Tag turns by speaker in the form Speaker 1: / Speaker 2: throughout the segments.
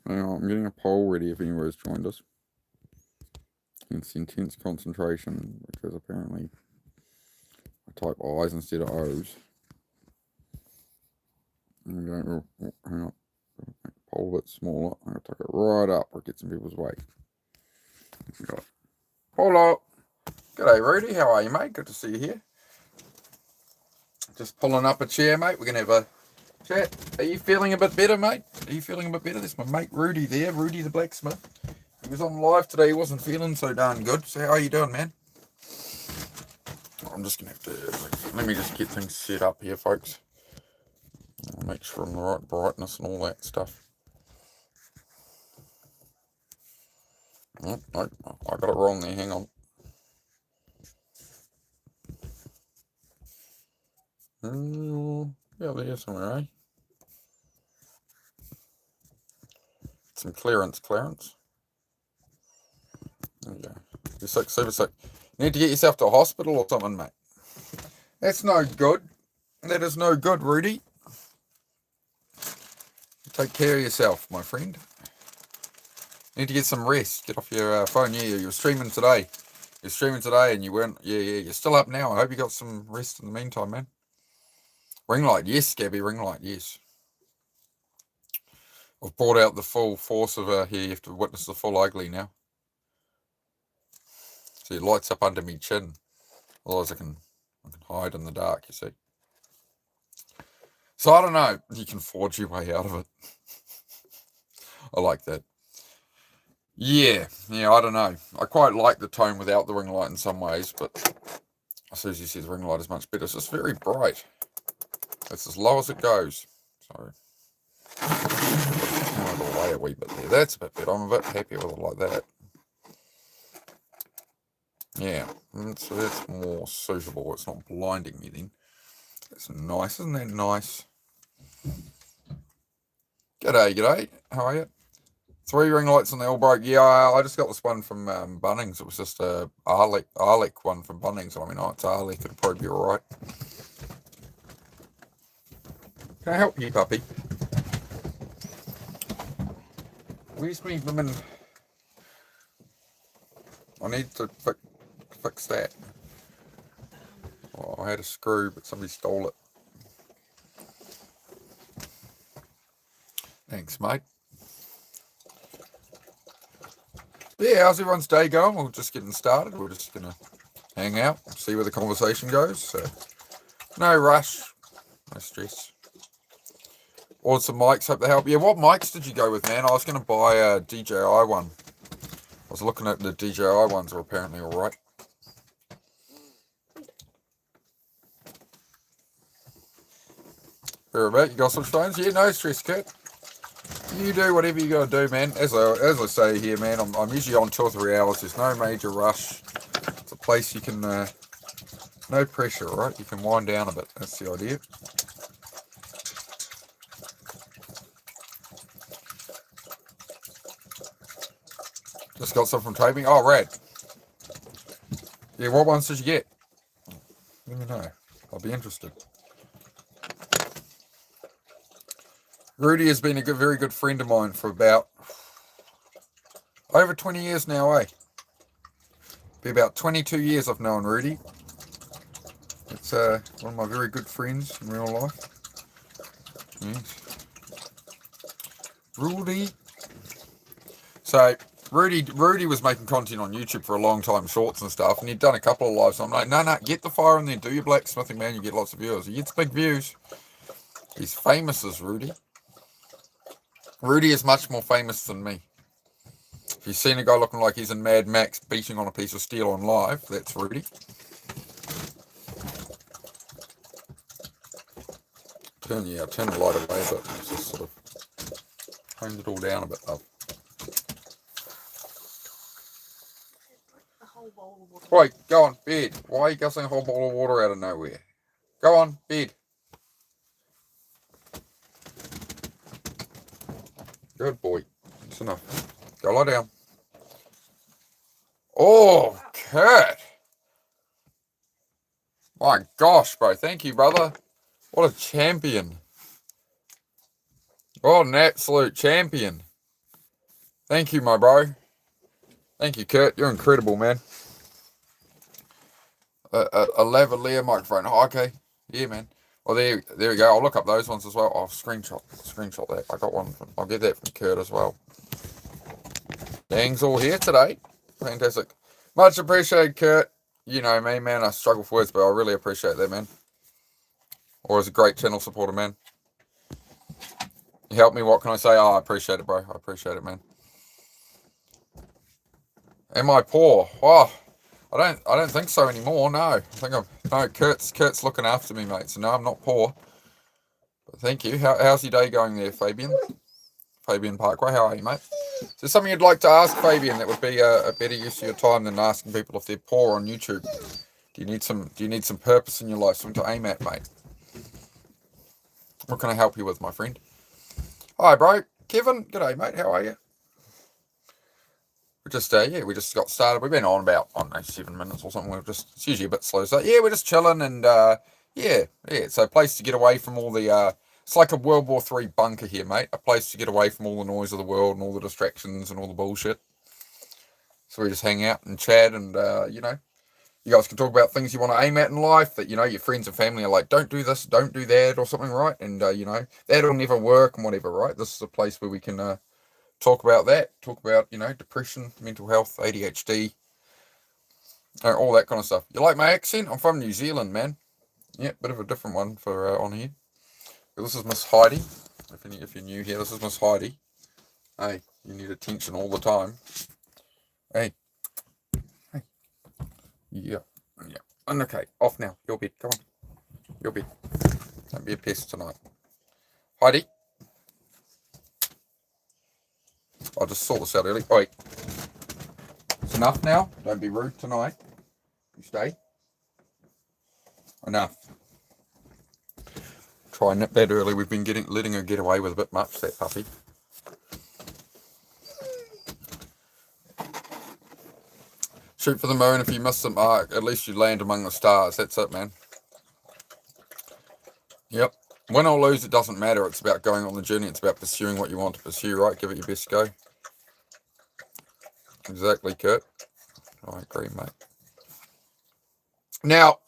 Speaker 1: Now, I'm getting a poll ready if anyone's joined us. It's intense concentration because apparently I type I's instead of O's. I'm going to, hang on, poll a bit smaller. I'm going to tuck it right up where it gets in people's way. Got it. Hello. G'day, Rudy. How are you, mate? Good to see you here. Just pulling up a chair, mate. We're going to have a chat. Are you feeling a bit better, mate? Are you feeling a bit better? There's my mate Rudy there, Rudy the blacksmith. He was on live today. He wasn't feeling so darn good. So how are you doing, man? I'm just going to have to... Let me just get things set up here, folks. I'll make sure I'm the right brightness and all that stuff. Oh, no, I got it wrong there. Hang on. Yeah, there somewhere, eh? Some clearance. There you go. You're sick, super sick. You need to get yourself to a hospital or something, mate. That's no good. That is no good, Rudy. Take care of yourself, my friend. You need to get some rest. Get off your phone. Yeah, you were streaming today. You're streaming today and you weren't... Yeah, you're still up now. I hope you got some rest in the meantime, man. Ring light. Yes, Gabby, ring light. Yes. I've brought out the full force of here. You have to witness the full ugly now. See, it lights up under me chin. Otherwise I can hide in the dark, you see. So I don't know. You can forge your way out of it. I like that. Yeah, I don't know. I quite like the tone without the ring light in some ways, but as soon as you see the ring light is much better. It's just very bright. It's as low as it goes. Sorry. I'll go away a wee bit there. That's a bit better. I'm a bit happier with it like that. Yeah, so that's more suitable. It's not blinding me then. That's nice. Isn't that nice? G'day. How are you? 3 ring lights and they all broke. Yeah, I just got this one from Bunnings. It was just a Arlec one from Bunnings. I mean, it's Arlec. It'll probably be alright. Can I help you, puppy? Where's me women? I need to fix that. Oh, I had a screw, but somebody stole it. Thanks, mate. Yeah, how's everyone's day going? We're just getting started. We're just going to hang out, see where the conversation goes. So, no rush, no stress. Ordered some mics, hope they help. Yeah, what mics did you go with, man? I was going to buy a DJI one. I was looking at the DJI ones, are apparently alright. Fair about, you got some phones? Yeah, no stress, Kurt. You do whatever you got to do, man. As I say here, man, I'm usually on 2 or 3 hours. There's no major rush. It's a place you can, no pressure, right? You can wind down a bit. That's the idea. Just got some from taping. Oh, rad. Yeah, what ones did you get? Let me know. I'll be interested. Rudy has been a very good friend of mine for about over 20 years now, eh? Be about 22 years I've known Rudy. It's one of my very good friends in real life. Yes. Rudy. So Rudy was making content on YouTube for a long time, shorts and stuff, and he'd done a couple of lives. So I'm like, no, get the fire in there, do your blacksmithing, man. You get lots of viewers. He gets big views. He's famous as Rudy. Rudy is much more famous than me. If you've seen a guy looking like he's in Mad Max beating on a piece of steel on live, that's Rudy. Turn the light away a bit. Just sort of tone it all down a bit, love. Right, go on, bed. Why are you guzzling a whole bowl of water out of nowhere? Go on, bed. Good boy. That's enough. Go lie down. Oh, Kurt. My gosh, bro. Thank you, brother. What a champion. What an absolute champion. Thank you, my bro. Thank you, Kurt. You're incredible, man. A lavalier microphone. Oh, okay. Yeah, man. Well, there we go. I'll look up those ones as well. I'll screenshot that. I got one. I'll get that from Kurt as well. Gang's all here today. Fantastic. Much appreciated, Kurt. You know me, man. I struggle for words, but I really appreciate that, man. Always a great channel supporter, man. You helped me. What can I say? Oh, I appreciate it, bro. I appreciate it, man. Am I poor? Oh, I don't think so anymore. No, Kurt's looking after me, mate. So no, I'm not poor. But thank you. How's your day going there, Fabian? Fabian Parkway, how are you, mate? Is there something you'd like to ask, Fabian, that would be a better use of your time than asking people if they're poor on YouTube? Do you need some purpose in your life, something to aim at, mate? What can I help you with, my friend? Hi, bro. Kevin, g'day, mate. How are you? We just got started. We've been on about, I don't know, 7 minutes or something. It's usually a bit slow. So yeah, we're just chilling and yeah. It's a place to get away from all the it's like a World War III bunker here, mate. A place to get away from all the noise of the world and all the distractions and all the bullshit. So we just hang out and chat and you know, you guys can talk about things you want to aim at in life that, you know, your friends and family are like, don't do this, don't do that or something, right? And you know, that'll never work and whatever, right? This is a place where we can talk about that, talk about, you know, depression, mental health, ADHD, all that kind of stuff. You like my accent? I'm from New Zealand, man. Yeah, bit of a different one for on here. But this is Miss Heidi. If you're new here, this is Miss Heidi. Hey, you need attention all the time. Hey. Yeah. And okay, off now. Your bed, come on. Your bed. Don't be a pest tonight. Heidi. I'll just sort this out early. Oi. It's enough now. Don't be rude tonight. You stay. Enough. Try and nip that early. We've been letting her get away with a bit much, that puppy. Shoot for the moon. If you miss the mark, at least you land among the stars. That's it, man. Yep. Win or lose, it doesn't matter. It's about going on the journey. It's about pursuing what you want to pursue, right? Give it your best go. Exactly, Kurt. I agree, mate. Now,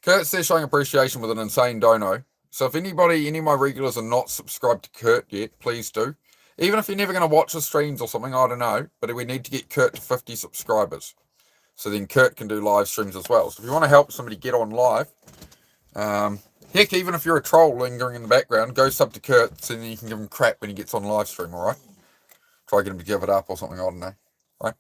Speaker 1: Kurt's there showing appreciation with an insane dono. So if any of my regulars are not subscribed to Kurt yet, please do. Even if you're never going to watch the streams or something, I don't know. But we need to get Kurt to 50 subscribers. So then Kurt can do live streams as well. So if you want to help somebody get on live, heck, even if you're a troll lingering in the background, go sub to Kurt, so then you can give him crap when he gets on live stream, all right? Try to get him to give it up or something, I don't know, right?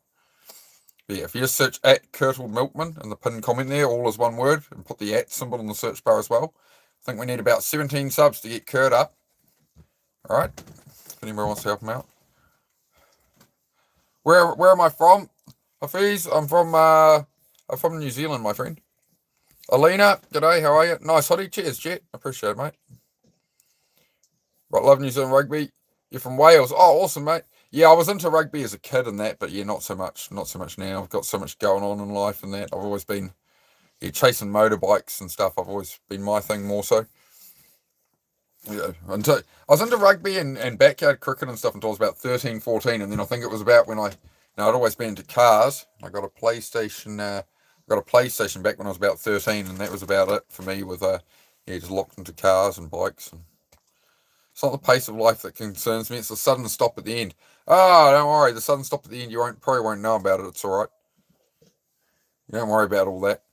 Speaker 1: But yeah, if you just search at Kurtle Milkman in the pinned comment there, all is one word, and put the @ symbol in the search bar as well. I think we need about 17 subs to get Kurt up. All right, if anybody wants to help him out. Where am I from? Hafiz, I'm from New Zealand, my friend. Alina, g'day, how are you? Nice hottie, cheers, Jet. Appreciate it, mate. Right, love New Zealand rugby. You're from Wales. Oh, awesome, mate. Yeah, I was into rugby as a kid and that, but yeah, not so much now. I've got so much going on in life and that. I've always been chasing motorbikes and stuff. I've always been my thing more so. Yeah, I was into rugby and backyard cricket and stuff until I was about 13, 14, and then I think it was about when I'd always been into cars. I got a PlayStation. Back when I was about 13, and that was about it for me. With just locked into cars and bikes. And it's not the pace of life that concerns me. It's the sudden stop at the end. Oh, don't worry. The sudden stop at the end, you probably won't know about it. It's all right. You don't worry about all that.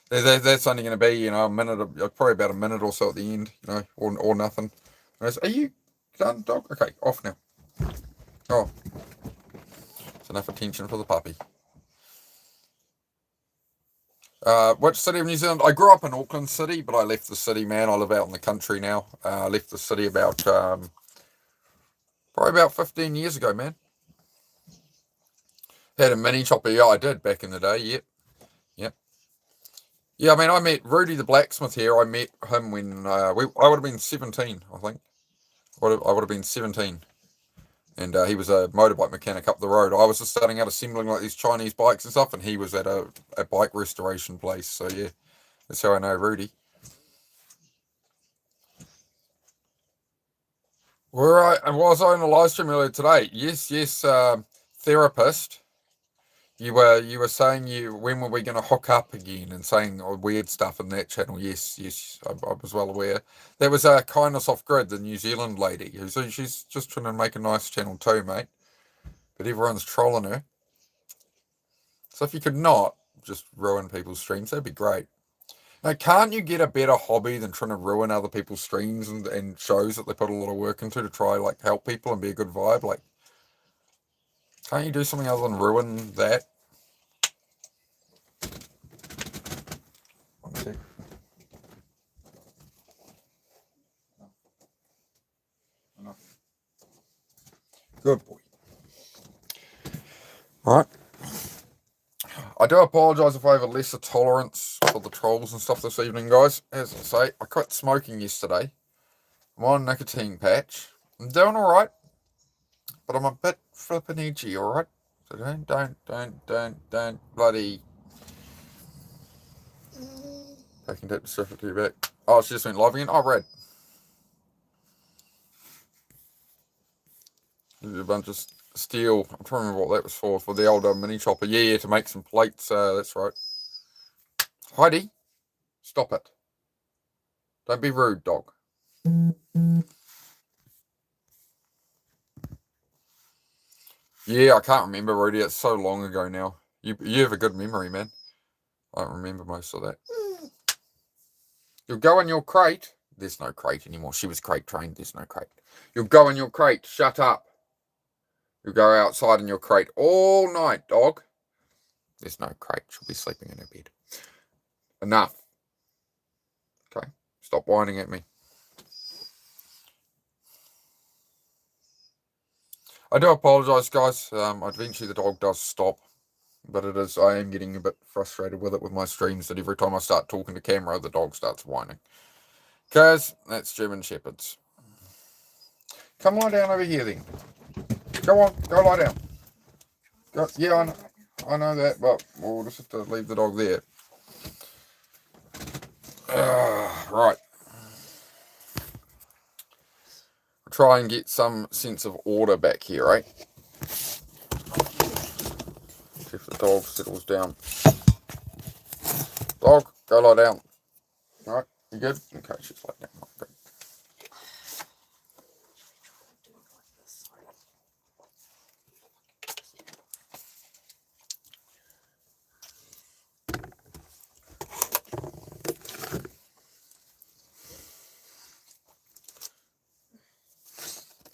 Speaker 1: That's only going to be, a minute, probably about a minute or so at the end, or nothing. Are you done, dog? Okay, off now. Oh. Enough attention for the puppy. Which city of New Zealand? I grew up in Auckland City, but I left the city, man. I live out in the country now. I left the city about probably about 15 years ago, man. Had a mini chopper. Yeah, I did back in the day. Yep. Yep. Yeah, I mean, I met Rudy the blacksmith here. I met him when I would have been 17, I think. I would have been 17. And he was a motorbike mechanic up the road. I was just starting out assembling like these Chinese bikes and stuff, and he was at a bike restoration place. So yeah, that's how I know Rudy. Was I on a live stream earlier today? Yes, therapist. You were saying when were we going to hook up again and saying weird stuff in that channel? Yes, I was well aware. That was Kindness Off Grid, the New Zealand lady. She's just trying to make a nice channel too, mate. But everyone's trolling her. So if you could not just ruin people's streams, that'd be great. Now, can't you get a better hobby than trying to ruin other people's streams and shows that they put a lot of work into to try like help people and be a good vibe? Like, can't you do something other than ruin that? One sec. Enough. Good boy. Right. I do apologise if I have a lesser tolerance for the trolls and stuff this evening, guys. As I say, I quit smoking yesterday. I'm on a nicotine patch. I'm doing alright, but I'm a bit flippin' edgy, alright? So don't bloody... I can take the stuff to you back. Oh, she just went live again? Oh, red. There's a bunch of steel. I'm trying to remember what that was for the old mini chopper. Yeah, to make some plates. That's right. Heidi, stop it. Don't be rude, dog. Yeah, I can't remember, Rudy. It's so long ago now. You have a good memory, man. I don't remember most of that. You'll go in your crate. There's no crate anymore. She was crate trained. There's no crate. You'll go in your crate. Shut up. You'll go outside in your crate all night, dog. There's no crate. She'll be sleeping in her bed. Enough. Okay. Stop whining at me. I do apologise, guys. Eventually the dog does stop. But I am getting a bit frustrated with it with my streams that every time I start talking to camera, the dog starts whining. Guys, that's German Shepherds. Come lie down over here then. Go on, go lie down. Yeah, I know that, but we'll just have to leave the dog there. Right. I'll try and get some sense of order back here, right? See if the dog settles down. Dog, go lie down. Alright, you good? Okay, she's lying down. Good.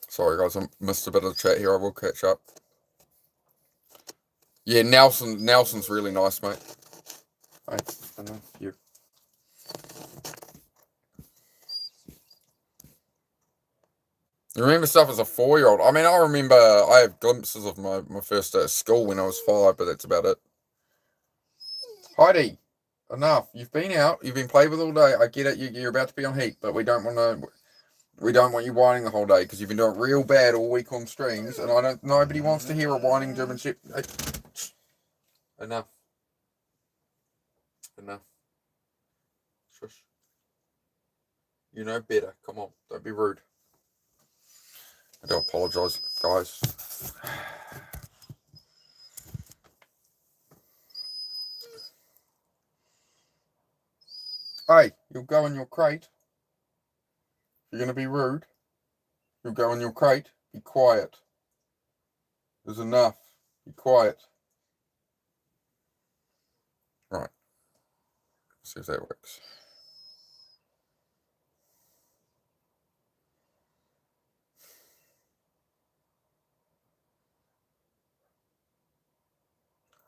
Speaker 1: Sorry guys, I missed a bit of the chat here. I will catch up. Yeah, Nelson's really nice, mate. I know you. You remember stuff as a 4-year-old? I mean, I remember I have glimpses of my first day at school when I was 5, but that's about it. Heidi, enough. You've been out. You've been played with all day. I get it. You're about to be on heat, but we don't want you whining the whole day because you've been doing real bad all week on streams, and nobody wants to hear a whining German Shepherd. Hey. Enough. Shush. You know better. Come on, don't be rude. I do apologise, guys. Hey, you'll go in your crate. You're going to be rude. You'll go in your crate. Be quiet. There's enough. Be quiet. Right. Let's see if that works.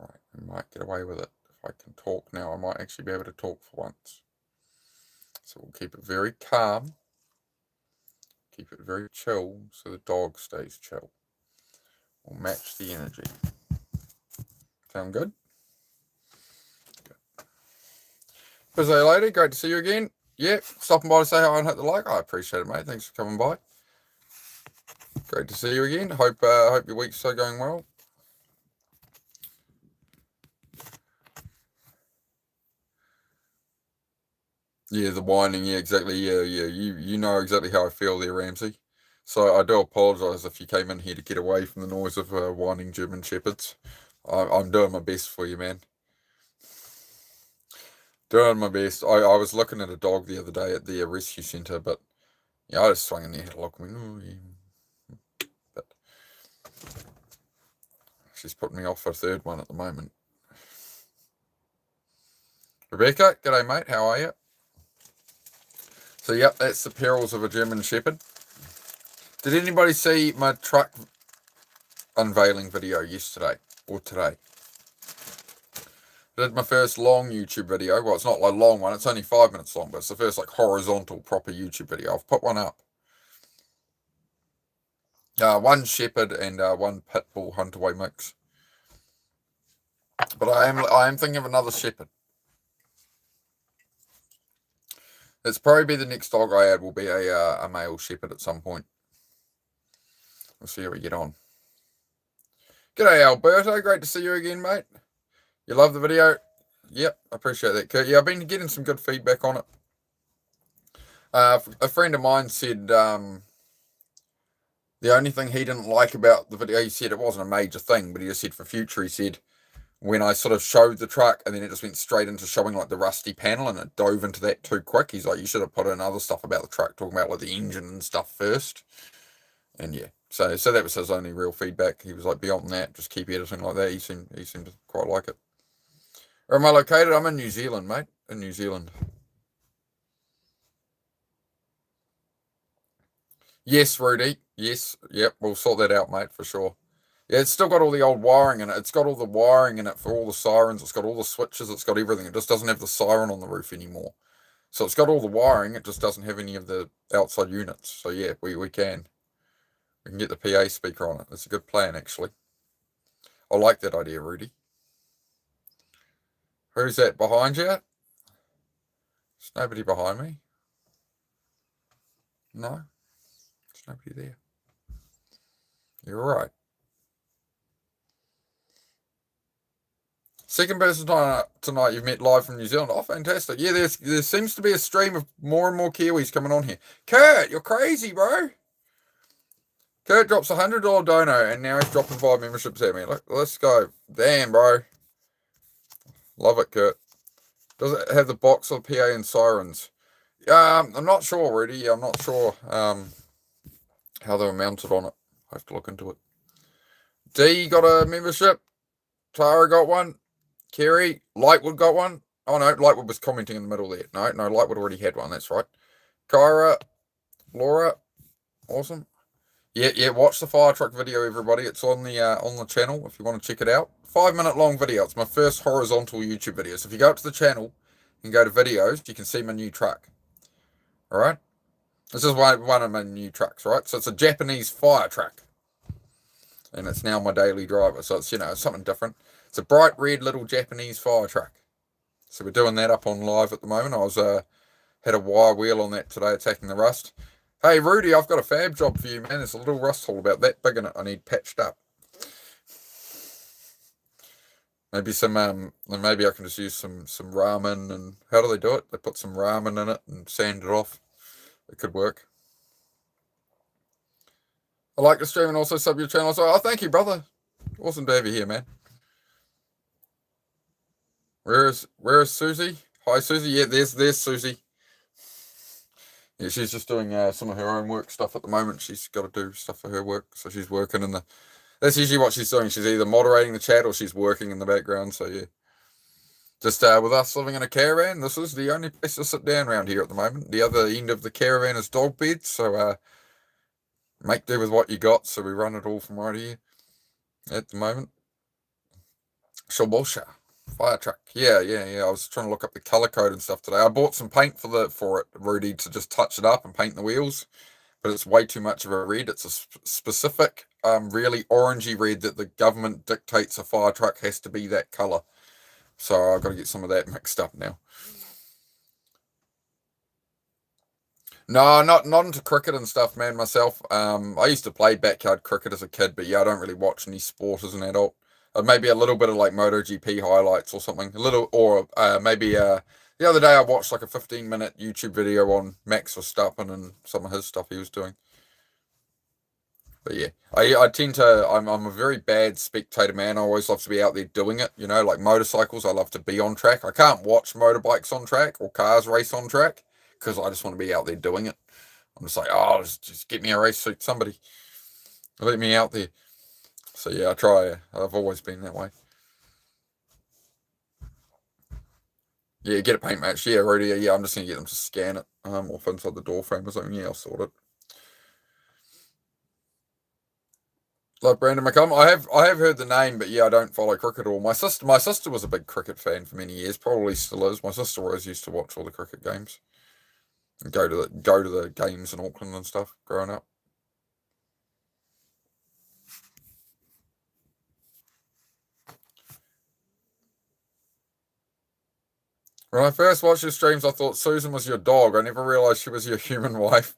Speaker 1: Right, I might get away with it. If I can talk now, I might actually be able to talk for once. So we'll keep it very calm. Keep it very chill so the dog stays chill. We'll match the energy. Sound good? Good. Busy lady, great to see you again. Yeah, stopping by to say hi and hit the like. I appreciate it, mate. Thanks for coming by. Great to see you again. Hope your week's so going well. Yeah, the whining. Yeah, exactly. Yeah. You know exactly how I feel there, Ramsey. So I do apologise if you came in here to get away from the noise of whining German shepherds. I'm doing my best for you, man. Doing my best. I was looking at a dog the other day at the rescue centre, but yeah, I just swung in there, had a look, and went, oh, yeah. But she's putting me off for a third one at the moment. Rebecca, g'day, mate. How are you? So, yep, that's the perils of a German Shepherd. Did anybody see my truck unveiling video yesterday or today? I did my first long YouTube video. Well, it's not a long one. It's only 5 minutes long, but it's the first like horizontal proper YouTube video. I've put one up. One shepherd and one pit bull hunt away mix. But I am thinking of another shepherd. It's probably be the next dog I add will be a male shepherd at some point. We'll see how we get on. G'day, Alberto. Great to see you again, mate. You love the video? Yep, I appreciate that, Kurt. Yeah, I've been getting some good feedback on it. A friend of mine said the only thing he didn't like about the video, he said it wasn't a major thing, but he just said for future, he said when I sort of showed the truck and then it just went straight into showing like the rusty panel and it dove into that too quick. He's like, you should have put in other stuff about the truck, talking about like the engine and stuff first. And yeah, so that was his only real feedback. He was like, beyond that, just keep editing like that. He seemed to quite like it. Where am I located? I'm in New Zealand, mate. In New Zealand. Yes, Rudy. Yes. Yep. We'll sort that out, mate, for sure. Yeah, it's still got all the old wiring in it. It's got all the wiring in it for all the sirens. It's got all the switches. It's got everything. It just doesn't have the siren on the roof anymore. So it's got all the wiring. It just doesn't have any of the outside units. So yeah, we can. We can get the PA speaker on it. It's a good plan, actually. I like that idea, Rudy. Who's that behind you? There's nobody behind me. No, there's nobody there. You're right. Second person tonight you've met live from New Zealand. Oh, fantastic. Yeah, there seems to be a stream of more and more Kiwis coming on here. Kurt, you're crazy, bro. Kurt drops $100 dono and now he's dropping 5 memberships at me. Let's go. Damn, bro. Love it, Kurt. Does it have the box of PA and sirens? I'm not sure, Rudy. I'm not sure how they were mounted on it. I have to look into it. D got a membership. Tara got one. Kerry, Lightwood got one. Oh no, Lightwood was commenting in the middle there. No, Lightwood already had one. That's right. Kyra, Laura, awesome. Yeah. Watch the fire truck video, everybody. It's on the channel if you want to check it out. 5 minute long video. It's my first horizontal YouTube video. So if you go up to the channel and go to videos, you can see my new truck. All right. This is one of my new trucks. Right. So it's a Japanese fire truck, and it's now my daily driver. So it's it's something different. It's a bright red little Japanese fire truck. So we're doing that up on live at the moment. I was had a wire wheel on that today attacking the rust. Hey Rudy, I've got a fab job for you, man. There's a little rust hole about that big in it. I need patched up. Maybe maybe I can just use some ramen. And how do they do it? They put some ramen in it and sand it off. It could work. I like the stream and also sub your channel. So, thank you, brother. Awesome to have you here, man. Where is Susie? Hi, Susie. Yeah, there's Susie. Yeah, she's just doing some of her own work stuff at the moment. She's got to do stuff for her work, so she's working in the. That's usually what she's doing. She's either moderating the chat or she's working in the background. So yeah, just with us living in a caravan, this is the only place to sit down around here at the moment. The other end of the caravan is dog beds, so make do with what you got. So we run it all from right here at the moment. Shawbosha. Fire truck. Yeah. I was trying to look up the color code and stuff today. I bought some paint for it, Rudy, to just touch it up and paint the wheels, but it's way too much of a red. It's a specific, really orangey red that the government dictates a fire truck has to be that color. So I've got to get some of that mixed up now. No, not into cricket and stuff, man. Myself, I used to play backyard cricket as a kid, but yeah, I don't really watch any sport as an adult. Maybe a little bit of like MotoGP highlights or something. A little, or maybe the other day I watched like a 15-minute YouTube video on Max Verstappen and some of his stuff he was doing. But yeah, I tend to, I'm a very bad spectator man. I always love to be out there doing it. You know, like motorcycles, I love to be on track. I can't watch motorbikes on track or cars race on track because I just want to be out there doing it. I'm just like, oh, just get me a race suit, somebody. Let me out there. So yeah, I try. I've always been that way. Yeah, get a paint match. Yeah, already. Yeah, I'm just gonna get them to scan it off inside the door frame or something. Yeah, I'll sort it. Like Brandon McCullum, I have heard the name, but yeah, I don't follow cricket at all. My sister was a big cricket fan for many years, probably still is. My sister always used to watch all the cricket games and go to the games in Auckland and stuff growing up. When I first watched your streams, I thought Susan was your dog. I never realised she was your human wife.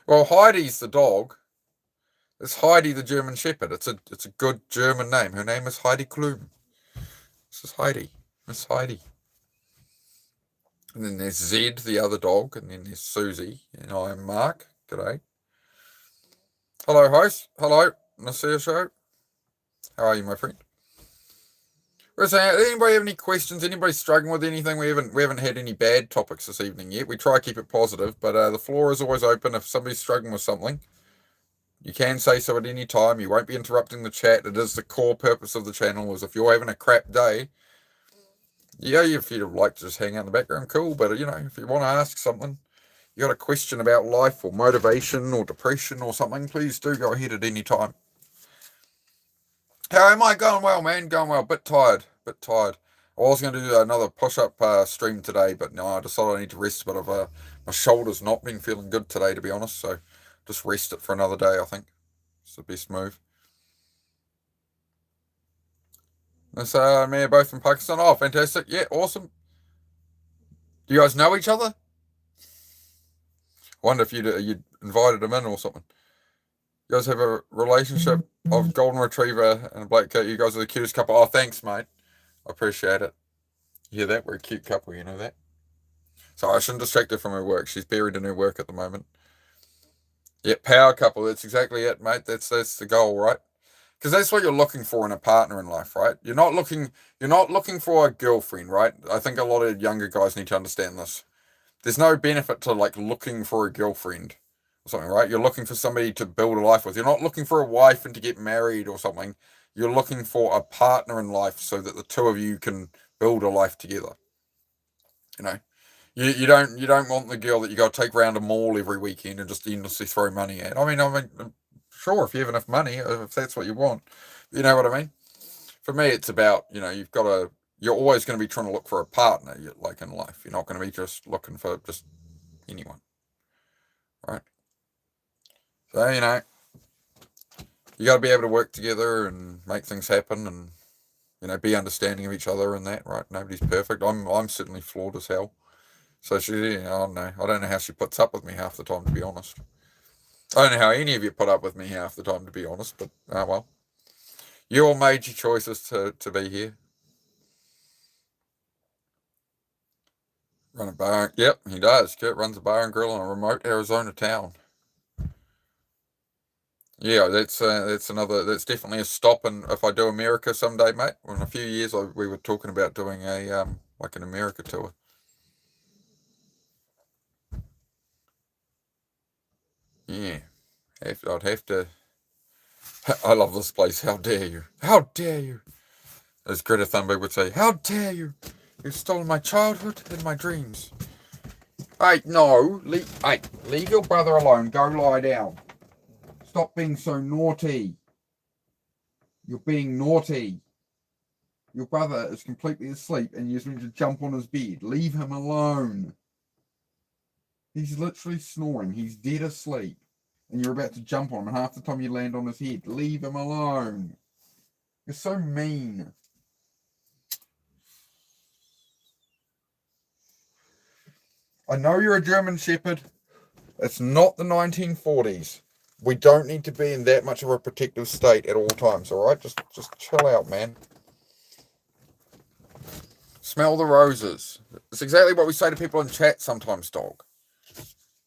Speaker 1: Well, Heidi's the dog. It's Heidi the German Shepherd. It's a good German name. Her name is Heidi Klum. This is Heidi. Miss Heidi. And then there's Zed, the other dog, and then there's Susie. And I am Mark. G'day. Hello, host. Hello, Nasir Show. How are you, my friend? Anybody have any questions? Anybody struggling with anything? We haven't had any bad topics this evening yet. We try to keep it positive, but the floor is always open. If somebody's struggling with something, you can say so at any time. You won't be interrupting the chat. It is the core purpose of the channel. Is if you're having a crap day, yeah, if you'd like to just hang out in the background, cool. But you know, if you want to ask something, you got a question about life or motivation or depression or something, please do go ahead at any time. How am I? Going well, man. Going well. Bit tired. I was going to do another push-up stream today, but no, I decided I need to rest a bit of my shoulder's not been feeling good today, to be honest. So just rest it for another day, I think. It's the best move. That's me are both from Pakistan. Oh, fantastic. Yeah, awesome. Do you guys know each other? Wonder if you'd invited them in or something. You guys have a relationship of golden retriever and a black cat. You guys are the cutest couple. Oh, thanks, mate. I appreciate it. You hear that? We're a cute couple, you know that? So I shouldn't distract her from her work. She's buried in her work at the moment. Yeah, power couple. That's exactly it, mate. That's the goal, right? Because that's what you're looking for in a partner in life, right? You're not looking for a girlfriend, right? I think a lot of younger guys need to understand this. There's no benefit to like looking for a girlfriend or something, right? You're looking for somebody to build a life with. You're not looking for a wife and to get married or something. You're looking for a partner in life so that the two of you can build a life together. You know, you don't want the girl that you got to take around a mall every weekend and just endlessly throw money at. I mean, sure, if you have enough money, if that's what you want, you know what I mean. For me, it's about you're always going to be trying to look for a partner, like in life. You're not going to be just looking for just anyone, right? So you got to be able to work together and make things happen, and be understanding of each other and that, right? Nobody's perfect. I'm certainly flawed as hell. So I don't know. I don't know how she puts up with me half the time, to be honest. I don't know how any of you put up with me half the time, to be honest. But well, you all made your choices to be here. Run a bar. Yep, he does. Kurt runs a bar and grill in a remote Arizona town. Yeah, that's definitely a stop. And if I do America someday, mate, in a few years, we were talking about doing a like an America tour. Yeah, I'd have to. I love this place. How dare you? How dare you? As Greta Thunberg would say, how dare you? You've stolen my childhood and my dreams. Hey, no. Leave your brother alone. Go lie down. Stop being so naughty. You're being naughty. Your brother is completely asleep and you just need to jump on his bed. Leave him alone. He's literally snoring. He's dead asleep. And you're about to jump on him, and half the time you land on his head. Leave him alone. You're so mean. I know you're a German Shepherd. It's not the 1940s. We don't need to be in that much of a protective state at all times, all right? Just chill out, man. Smell the roses. It's exactly what we say to people in chat sometimes, dog.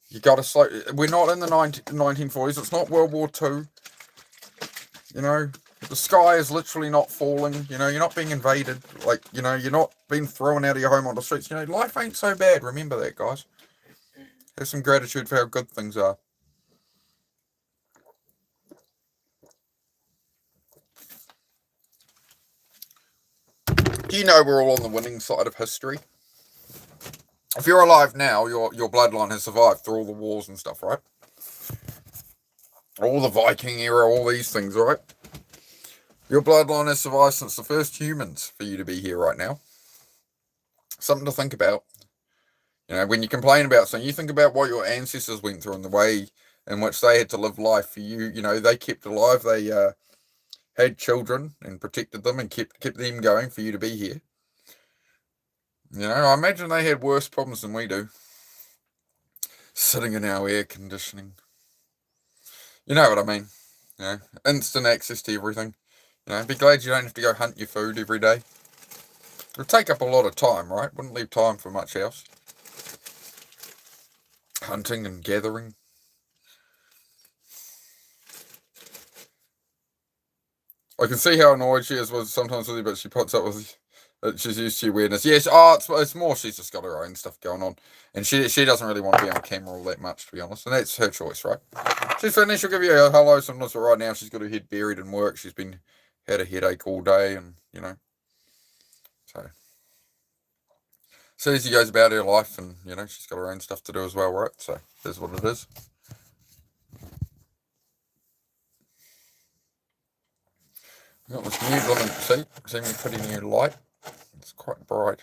Speaker 1: You got to slow. We're not in the 1940s. It's not World War II. You know, the sky is literally not falling. You know, you're not being invaded. Like, you know, you're not being thrown out of your home on the streets. You know, life ain't so bad. Remember that, guys. Have some gratitude for how good things are. Do you know we're all on the winning side of history? If you're alive now, your bloodline has survived through all the wars and stuff, right? All the Viking era, all these things, right? Your bloodline has survived since the first humans for you to be here right now. Something to think about. You know, when you complain about something, you think about what your ancestors went through and the way in which they had to live life for you. You know, they kept alive. They had children and protected them and kept them going for you to be here. You know, I imagine they had worse problems than we do. Sitting in our air conditioning. You know what I mean? You know, instant access to everything. You know, be glad you don't have to go hunt your food every day. It would take up a lot of time, right? Wouldn't leave time for much else. Hunting and gathering. I can see how annoyed she is sometimes with you, but she puts up with she's used to your weirdness. Yes, it's more she's just got her own stuff going on. And she doesn't really want to be on camera all that much, to be honest. And that's her choice, right? She's finished, she'll give you a hello sometimes, but right now she's got her head buried in work. She's had a headache all day and, you know. So as she goes about her life and, you know, she's got her own stuff to do as well, right? So that's what it is. I've got this new lemon seat. See me putting new light. It's quite bright.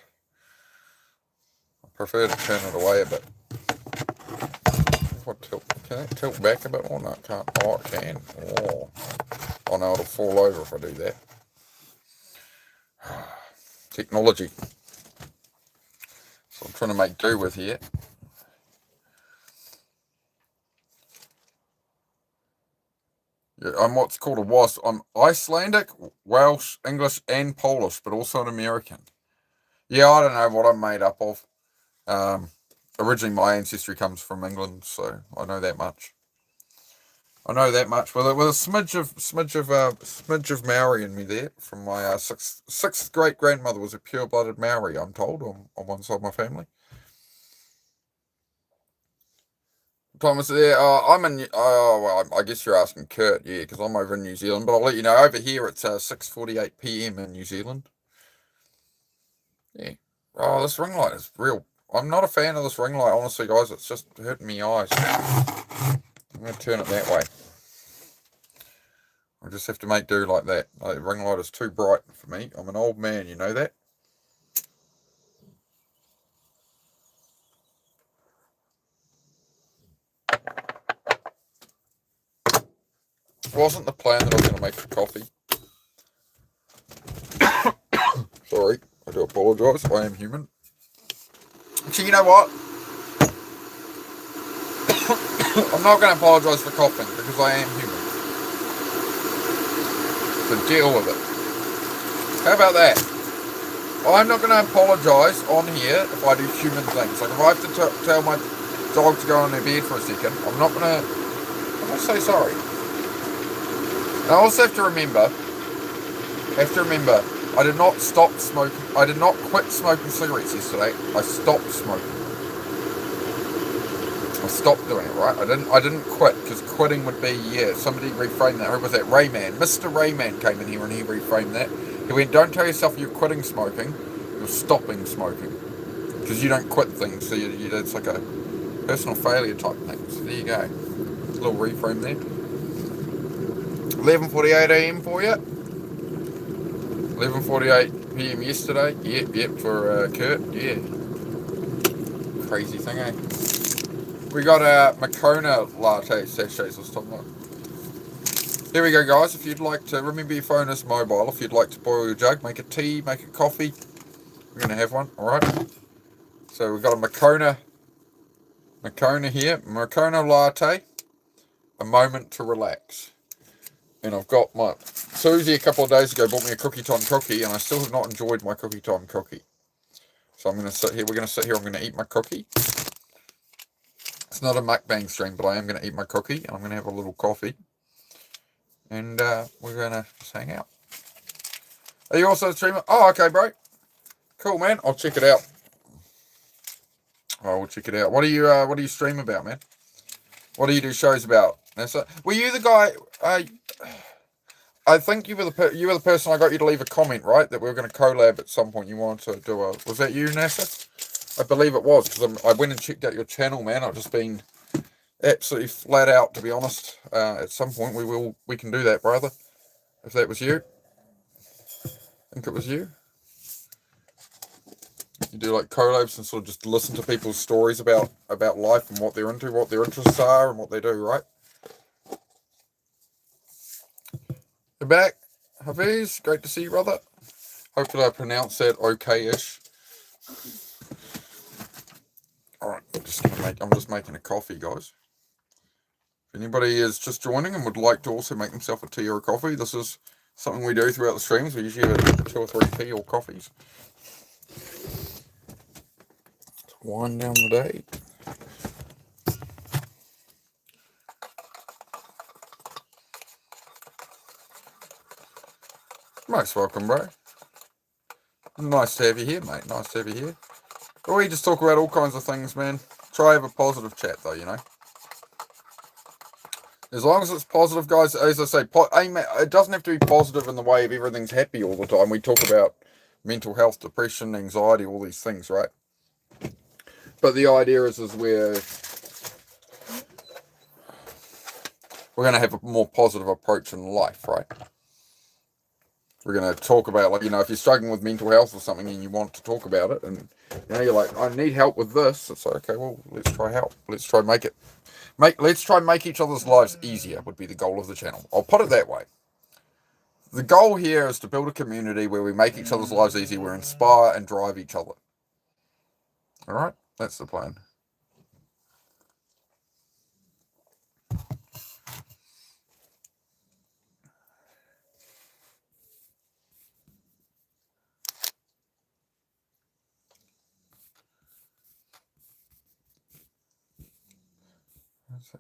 Speaker 1: I prefer to turn it away a bit. Can it tilt back a bit? Oh, no, it can't. Oh, it can. Oh no, it'll fall over if I do that. Technology. So I'm trying to make do with here. Yeah, I'm what's called a WASP. I'm Icelandic, Welsh, English, and Polish, but also an American. Yeah, I don't know what I'm made up of. Originally, my ancestry comes from England, so I know that much. With a smidge of Maori in me there. From my sixth great grandmother was a pure-blooded Maori, I'm told, on one side of my family. Thomas, there. Well, I guess you're asking Kurt, yeah, because I'm over in New Zealand. But I'll let you know, over here it's 6:48 p.m. in New Zealand. Yeah. Oh, this ring light is real. I'm not a fan of this ring light, honestly, guys. It's just hurting me eyes. I'm going to turn it that way. I just have to make do like that. The ring light is too bright for me. I'm an old man, you know that? It wasn't the plan that I was going to make for coffee. Sorry, I do apologise. I am human. Actually, you know what? I'm not going to apologise for coughing because I am human. So deal with it. How about that? I'm not going to apologise on here if I do human things. Like if I have to tell my dog to go on their bed for a second, I'm not going to say sorry. And I also have to remember, I did not stop smoking. I did not quit smoking cigarettes yesterday. I stopped smoking. I stopped doing it, right? I didn't quit, because quitting would be, yeah, somebody reframed that. Who was that? Rayman. Mr. Rayman came in here and he reframed that. He went, don't tell yourself you're quitting smoking, you're stopping smoking. Because you don't quit things, so it's like a personal failure type thing. So there you go. A little reframe there. 11:48 a.m. for you. 11:48 PM yesterday. Yep, for Kurt. Yeah. Crazy thing, eh? We got a Moccona latte sachets I was talking about. Here we go, guys. If you'd like to, remember your phone is mobile. If you'd like to boil your jug, make a tea, make a coffee. We're going to have one, alright? So we've got a Moccona here. Moccona latte. A moment to relax. And I've got my... Susie a couple of days ago bought me a Cookie Time cookie, and I still have not enjoyed my Cookie Time cookie. So I'm going to sit here. We're going to sit here. I'm going to eat my cookie. It's not a mukbang stream, but I am going to eat my cookie, and I'm going to have a little coffee. And we're going to just hang out. Are you also a streamer? Oh, okay, bro. Cool, man. I'll check it out. We'll check it out. What do you stream about, man? What do you do shows about? Were you the guy? I think you were the person I got you to leave a comment, right? That we were going to collab at some point. You wanted to do a... Was that you, NASA? I believe it was, because I went and checked out your channel, man. I've just been absolutely flat out, to be honest. At some point we can do that, brother. If that was you. I think it was you. You do like collabs and sort of just listen to people's stories about life and what they're into, what their interests are, and what they do, right? You're back, Hafiz. Great to see you, brother. Hopefully I pronounced that okay-ish. Alright, I'm just making a coffee, guys. If anybody is just joining and would like to also make themselves a tea or a coffee, this is something we do throughout the streams. We usually have 2 or 3 tea or coffees. Let's wind down the day. Most welcome, bro. Nice to have you here, mate. Nice to have you here. But we just talk about all kinds of things, man. Try have a positive chat, though, you know. As long as it's positive, guys, as I say, it doesn't have to be positive in the way of everything's happy all the time. We talk about mental health, depression, anxiety, all these things, right? But the idea is we're going to have a more positive approach in life, right? We're going to talk about, like, you know, if you're struggling with mental health or something and you want to talk about it, and, you know, you're like, I need help with this. It's like, okay, well, let's try help. Let's try let's try and make each other's lives easier would be the goal of the channel. I'll put it that way. The goal here is to build a community where we make each other's lives easier, we inspire and drive each other. All right? That's the plan.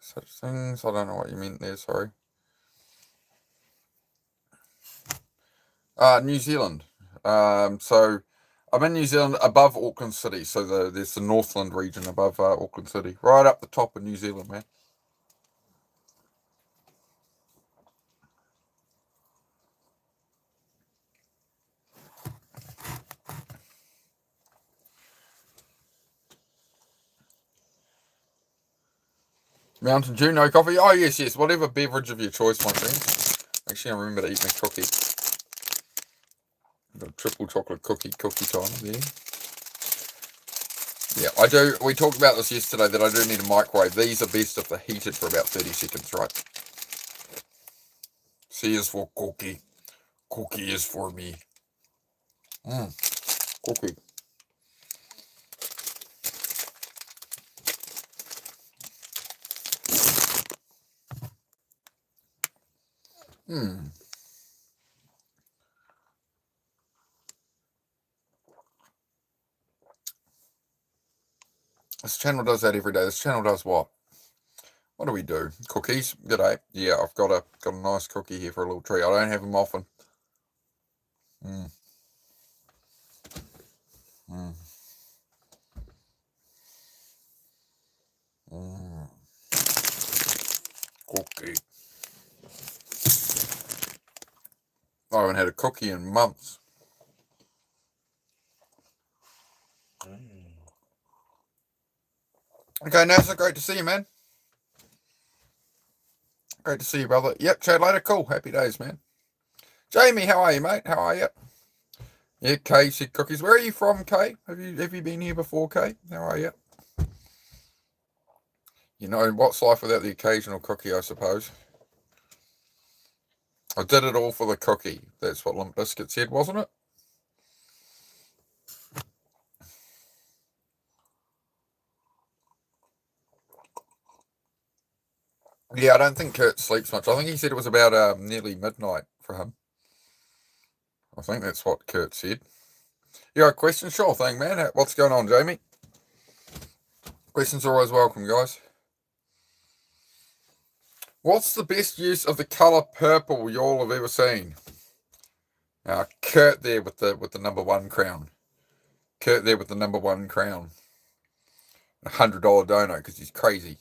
Speaker 1: Such things. I don't know what you meant there, sorry. New Zealand. So I'm in New Zealand above Auckland City. So there's the Northland region above Auckland City. Right up the top of New Zealand, man. Mountain Dew, no coffee. Oh, yes. Whatever beverage of your choice, my friend. Actually, I remember to eat my cookie. Got a triple chocolate cookie time there. Yeah, I do. We talked about this yesterday that I do need a microwave. These are best if they're heated for about 30 seconds, right? C is for cookie. Cookie is for me. Cookie. This channel does that every day. This channel does what? What do we do? Cookies? G'day. Yeah, I've got a nice cookie here for a little treat. I don't have them often. Cookie. I haven't had a cookie in months. Okay, NASA, great to see you, man. Great to see you, brother. Yep, chat later. Cool. Happy days, man. Jamie, how are you, mate? How are you? Yeah, Kay said cookies. Where are you from, Kay? Have you been here before, Kay? How are you? You know, what's life without the occasional cookie, I suppose. I did it all for the cookie. That's what Limp Bizkit said, wasn't it? Yeah, I don't think Kurt sleeps much. I think he said it was about nearly midnight for him. I think that's what Kurt said. You got a question? Sure thing, man. What's going on, Jamie? Questions are always welcome, guys. What's the best use of the colour purple y'all have ever seen? Kurt there with the #1 crown. Kurt there with the #1 crown. $100 dono because he's crazy.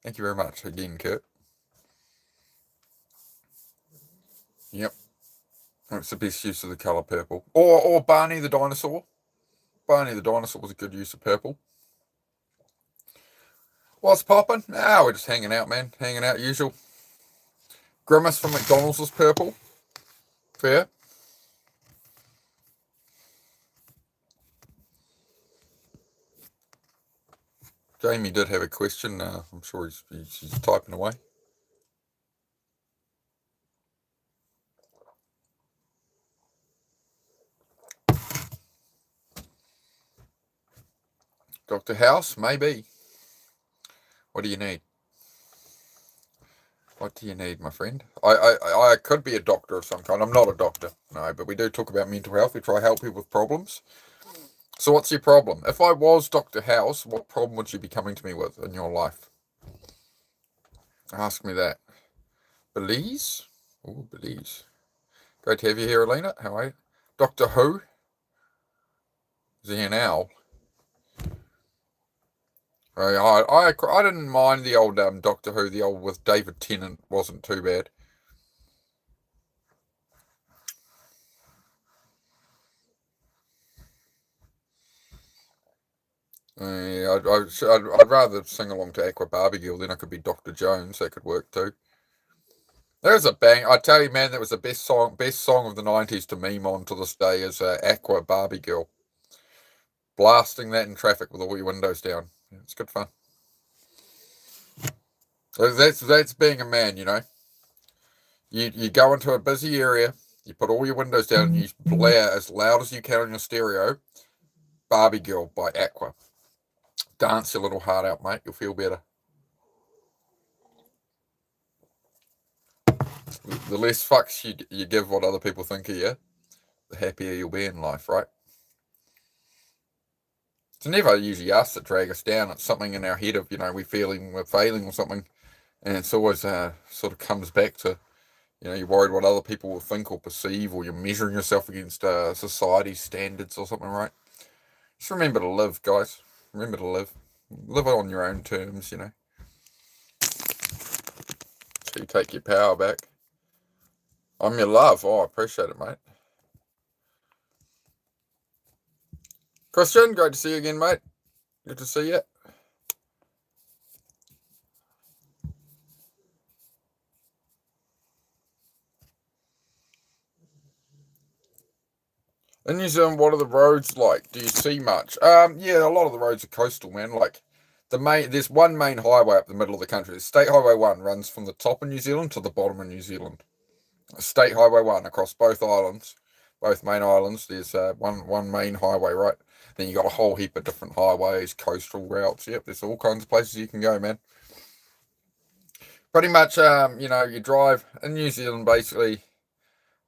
Speaker 1: Thank you very much again, Kurt. Yep. That's the best use of the colour purple. Or Barney the dinosaur. Barney the dinosaur was a good use of purple. What's poppin'? We're just hanging out, man. Hanging out, usual. Grimace from McDonald's was purple. Fair. Jamie did have a question. I'm sure he's typing away. Dr. House, maybe. What do you need? What do you need, my friend? I could be a doctor of some kind. I'm not a doctor, no, but we do talk about mental health. We try to help people with problems. So what's your problem? If I was Dr. House, what problem would you be coming to me with in your life? Ask me that. Belize? Oh, Belize. Great to have you here, Alina. How are you? Doctor Who? Is he an owl? I didn't mind the old Doctor Who, the old with David Tennant wasn't too bad. I'd rather sing along to Aqua Barbie Girl, then I could be Dr. Jones. That could work too. There's a bang. I tell you, man, that was the best song of the 90s to meme on to this day is Aqua Barbie Girl. Blasting that in traffic with all your windows down. Yeah, it's good fun. So that's being a man, you know. You go into a busy area, you put all your windows down, and you blare as loud as you can on your stereo. Barbie Girl by Aqua. Dance your little heart out, mate. You'll feel better. The less fucks you give what other people think of you, the happier you'll be in life, right? It's never usually us that drag us down. It's something in our head of, we're failing or something. And it's always sort of comes back to, you're worried what other people will think or perceive, or you're measuring yourself against society's standards or something, right? Just remember to live, guys. Remember to live. Live on your own terms, So you take your power back. I'm your love. Oh, I appreciate it, mate. Christian, great to see you again, mate. Good to see you. In New Zealand, what are the roads like? Do you see much? Yeah, a lot of the roads are coastal, man. Like there's one main highway up the middle of the country. State Highway 1 runs from the top of New Zealand to the bottom of New Zealand. State Highway 1 across both islands, both main islands. There's one main highway, right? Then you got a whole heap of different highways, coastal routes. Yep, there's all kinds of places you can go, man. Pretty much, you drive in New Zealand basically.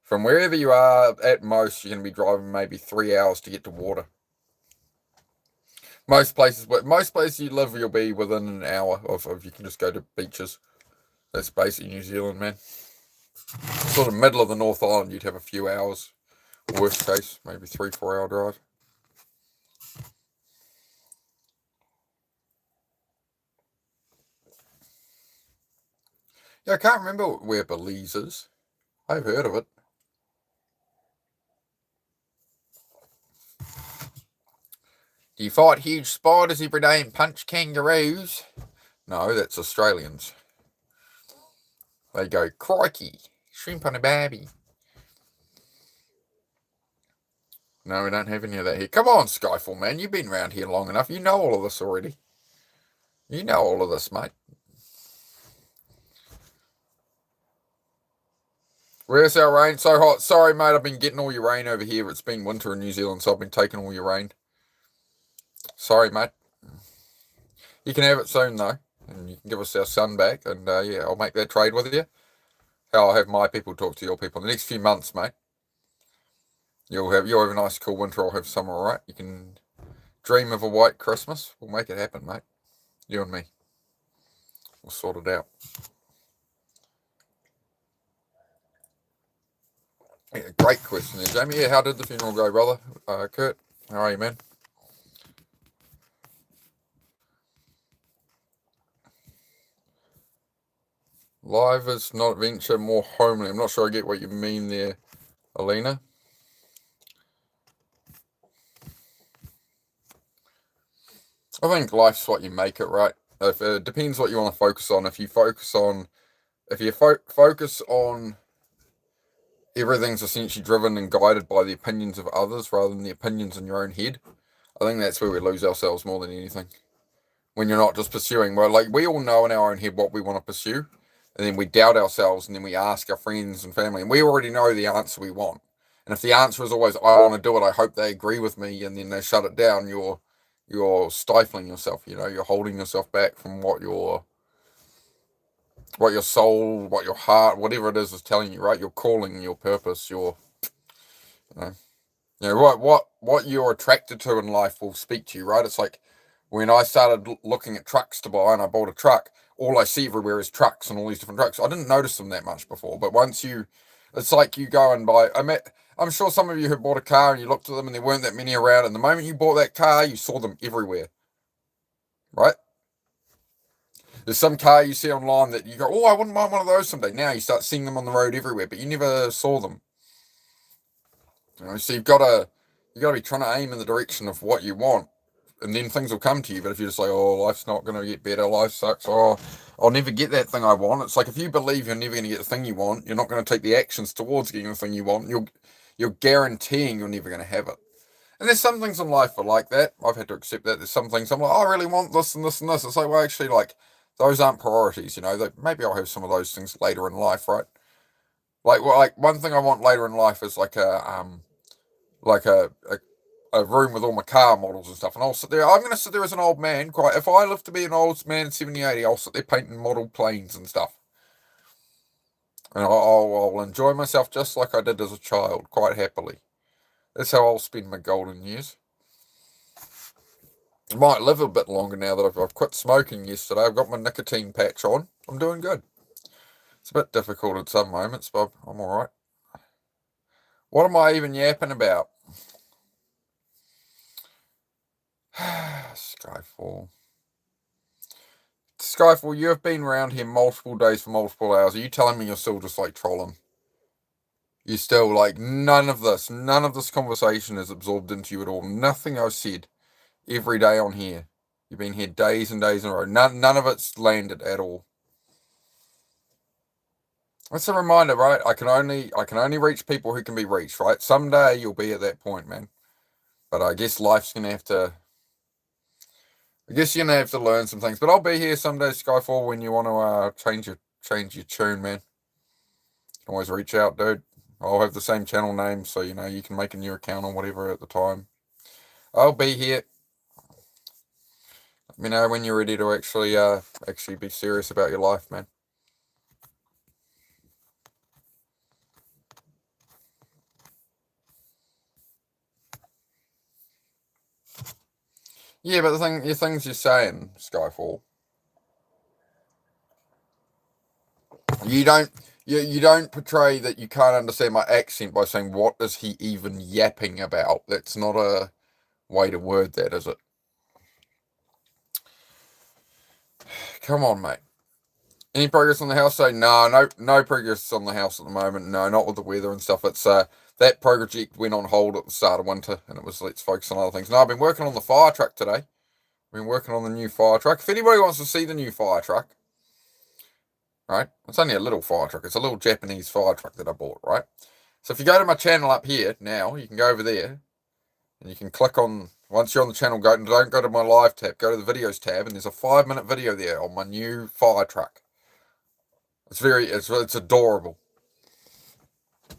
Speaker 1: From wherever you are, at most, you're going to be driving maybe 3 hours to get to water. Most places you live, you'll be within an hour of you can just go to beaches. That's basically New Zealand, man. Sort of middle of the North Island, you'd have a few hours. Worst case, maybe 3-4 hour drive. Yeah, I can't remember where Belize is. I've heard of it. Do you fight huge spiders every day and punch kangaroos? No, that's Australians. They go, crikey, shrimp on a barbie. No, we don't have any of that here. Come on, Skyfall, man. You've been around here long enough. You know all of this already. You know all of this, mate. Where's our rain? So hot. Sorry, mate. I've been getting all your rain over here. It's been winter in New Zealand, so I've been taking all your rain. Sorry, mate. You can have it soon, though. And you can give us our sun back. And, yeah, I'll make that trade with you. I'll have my people talk to your people in the next few months, mate. You'll have a nice cool winter. I'll have summer, all right? You can dream of a white Christmas. We'll make it happen, mate. You and me. We'll sort it out. Yeah, great question there, Jamie. Yeah, how did the funeral go, brother? Kurt, how are you, man? Live is not adventure, more homely. I'm not sure I get what you mean there, Alina. I think life's what you make it, right? If it depends what you want to focus on. If you focus on everything's essentially driven and guided by the opinions of others rather than the opinions in your own head, I think that's where we lose ourselves more than anything. When you're not just pursuing, well, like we all know in our own head what we want to pursue, and then we doubt ourselves, and then we ask our friends and family, and we already know the answer we want. And if the answer is always, I want to do it, I hope they agree with me, and then they shut it down, you're stifling yourself, you're holding yourself back from what your soul, what your heart, whatever it is telling you, right? Your calling, your purpose, what you're attracted to in life will speak to you, right? It's like when I started looking at trucks to buy and I bought a truck, all I see everywhere is trucks and all these different trucks. I didn't notice them that much before, but it's like you go and buy, I'm sure some of you have bought a car and you looked at them and there weren't that many around, and the moment you bought that car, you saw them everywhere, right? There's some car you see online that you go, oh, I wouldn't mind one of those someday. Now you start seeing them on the road everywhere, but you never saw them. So you've got to be trying to aim in the direction of what you want, and then things will come to you. But if you're just like, oh, life's not going to get better, life sucks, oh, I'll never get that thing I want. It's like if you believe you're never going to get the thing you want, you're not going to take the actions towards getting the thing you want. You're guaranteeing you're never going to have it. And there's some things in life are like that. I've had to accept that. There's some things I'm like, oh, I really want this and this and this. It's like, well, actually, like, those aren't priorities, maybe I'll have some of those things later in life, right? Like one thing I want later in life is like a room with all my car models and stuff. And I'll sit there, I'm going to sit there as an old man, if I live to be an old man, 70, 80, I'll sit there painting model planes and stuff. And I'll enjoy myself just like I did as a child, quite happily. That's how I'll spend my golden years. I might live a bit longer now that I've quit smoking yesterday. I've got my nicotine patch on. I'm doing good. It's a bit difficult at some moments, but I'm all right. What am I even yapping about? Skyfall. Skyfall, you have been around here multiple days for multiple hours. Are you telling me you're still just like trolling? You're still like, none of this conversation is absorbed into you at all. Nothing I've said every day on here. You've been here days and days in a row. None of it's landed at all. That's a reminder, right? I can only reach people who can be reached, right? Someday you'll be at that point, man. But I guess life's gonna have to. I guess you're gonna have to learn some things. But I'll be here someday, Skyfall, when you want to change your tune, man. You can always reach out, dude. I'll have the same channel name, so you can make a new account or whatever at the time. I'll be here. Let me know when you're ready to actually be serious about your life, man. Yeah, but the things you're saying, Skyfall, you don't portray that you can't understand my accent by saying, what is he even yapping about? That's not a way to word that, is it? Come on, mate. Any progress on the house? Say no progress on the house at the moment. No, not with the weather and stuff. It's that project went on hold at the start of winter, and it was let's focus on other things. No, I've been working on the fire truck today. I've been working on the new fire truck. If anybody wants to see the new fire truck, right? It's only a little fire truck. It's a little Japanese fire truck that I bought, right? So if you go to my channel up here now, you can go over there, And you can click on, once you're on the channel, don't go to my live tab, go to the videos tab, and there's a 5-minute video there on my new fire truck. It's adorable.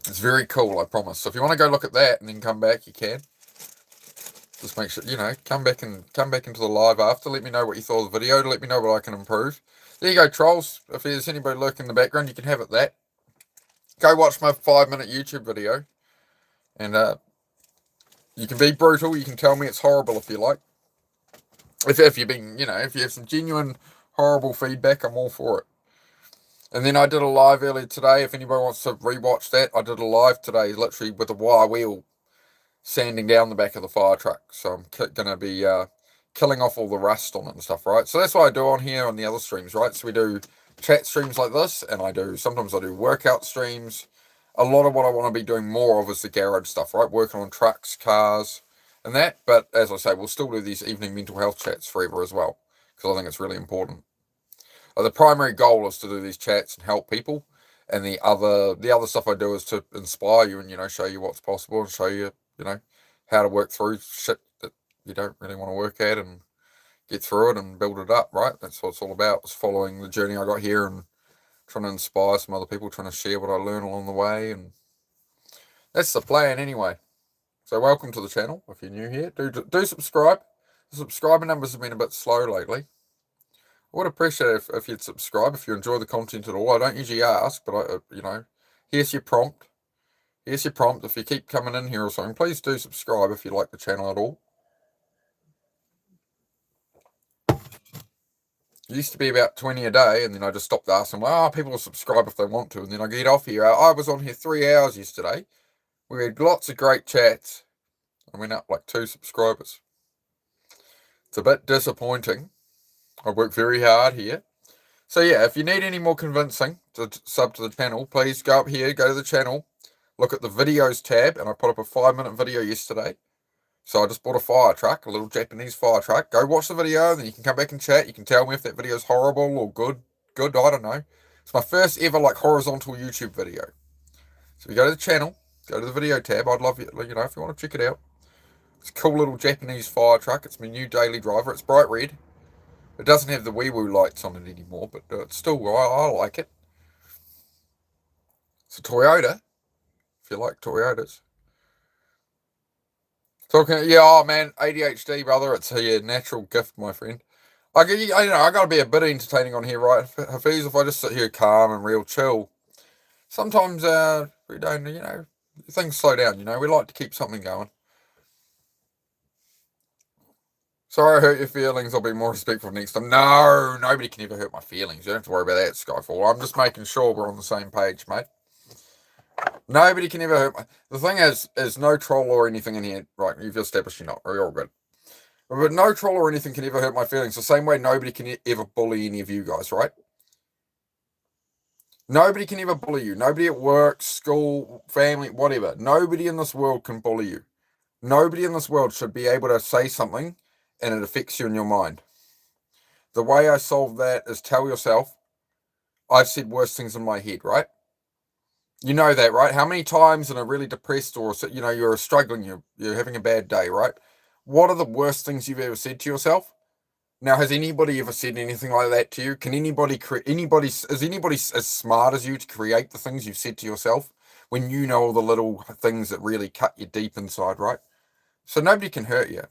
Speaker 1: It's very cool, I promise. So if you want to go look at that and then come back, you can. Just make sure, come back into the live after. Let me know what you thought of the video. Let me know what I can improve. There you go, trolls. If there's anybody lurking in the background, you can have it that. Go watch my 5-minute YouTube video. And you can be brutal. You can tell me it's horrible if you like. If you've been, if you have some genuine horrible feedback, I'm all for it. And then I did a live earlier today. If anybody wants to rewatch that, I did a live today, literally with a wire wheel, sanding down the back of the fire truck. So I'm going to be killing off all the rust on it and stuff, right? So that's what I do on here on the other streams, right? So we do chat streams like this, and sometimes I do workout streams. A lot of what I want to be doing more of is the garage stuff, right? Working on trucks, cars, and that. But as I say, we'll still do these evening mental health chats forever as well, because I think it's really important. The primary goal is to do these chats and help people, and the other stuff I do is to inspire you and show you what's possible and show you how to work through shit that you don't really want to work at and get through it and build it up, right? That's what it's all about. It's following the journey I got here and trying to inspire some other people, trying to share what I learn along the way, and that's the plan anyway. So welcome to the channel. If you're new here, do subscribe. The subscriber numbers have been a bit slow lately. I would appreciate it if you'd subscribe if you enjoy the content at all. I don't usually ask, but here's your prompt. Here's your prompt. If you keep coming in here or something, please do subscribe if you like the channel at all. It used to be about 20 a day, and then I just stopped asking, people will subscribe if they want to, and then I get off here. I was on here 3 hours yesterday. We had lots of great chats. I went up like 2 subscribers. It's a bit disappointing. I work very hard here. So yeah, if you need any more convincing to sub to the channel, please go up here, go to the channel, look at the videos tab, and I put up a 5-minute video yesterday. So I just bought a fire truck, a little Japanese fire truck. Go watch the video, and then you can come back and chat. You can tell me if that video is horrible or good. I don't know. It's my first ever horizontal YouTube video. So you go to the channel, go to the video tab. I'd love you, if you want to check it out. It's a cool little Japanese fire truck. It's my new daily driver. It's bright red. It doesn't have the wee-woo lights on it anymore, but it's still, I like it. It's a Toyota, if you like Toyotas. Man, ADHD, brother, it's a natural gift, my friend. I got to be a bit entertaining on here, right? Hafiz, if I just sit here calm and real chill, sometimes we don't, things slow down, we like to keep something going. Sorry I hurt your feelings. I'll be more respectful next time. No, nobody can ever hurt my feelings. You don't have to worry about that, Skyfall. I'm just making sure we're on the same page, mate. Nobody can ever hurt my... The thing is no troll or anything in here. Right, you've established you're not. You're all good. But no troll or anything can ever hurt my feelings. The same way nobody can ever bully any of you guys, right? Nobody can ever bully you. Nobody at work, school, family, whatever. Nobody in this world can bully you. Nobody in this world should be able to say something and it affects you in your mind. The way I solve that is tell yourself, I've said worse things in my head, right? You know that, right? How many times in a really depressed or, you're struggling, you're having a bad day, right? What are the worst things you've ever said to yourself? Now, has anybody ever said anything like that to you? Is anybody as smart as you to create the things you've said to yourself when you know all the little things that really cut you deep inside, right? So nobody can hurt you.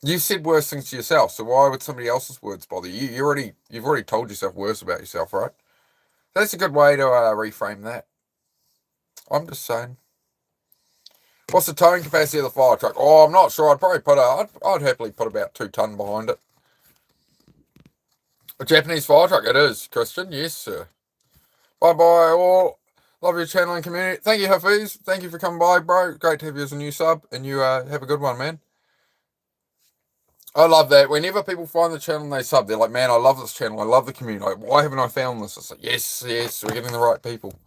Speaker 1: You've said worse things to yourself, so why would somebody else's words bother you? You've already told yourself worse about yourself, right? That's a good way to reframe that. I'm just saying. What's the towing capacity of the fire truck? Oh, I'm not sure. I'd happily put about 2 ton behind it. A Japanese fire truck, it is, Christian. Yes, sir. Bye all. Love your channel and community. Thank you, Hafiz. Thank you for coming by, bro. Great to have you as a new sub, and you have a good one, man. I love that. Whenever people find the channel and they sub, they're like, man, I love this channel. I love the community. Like, why haven't I found this? It's like, yes, we're getting the right people.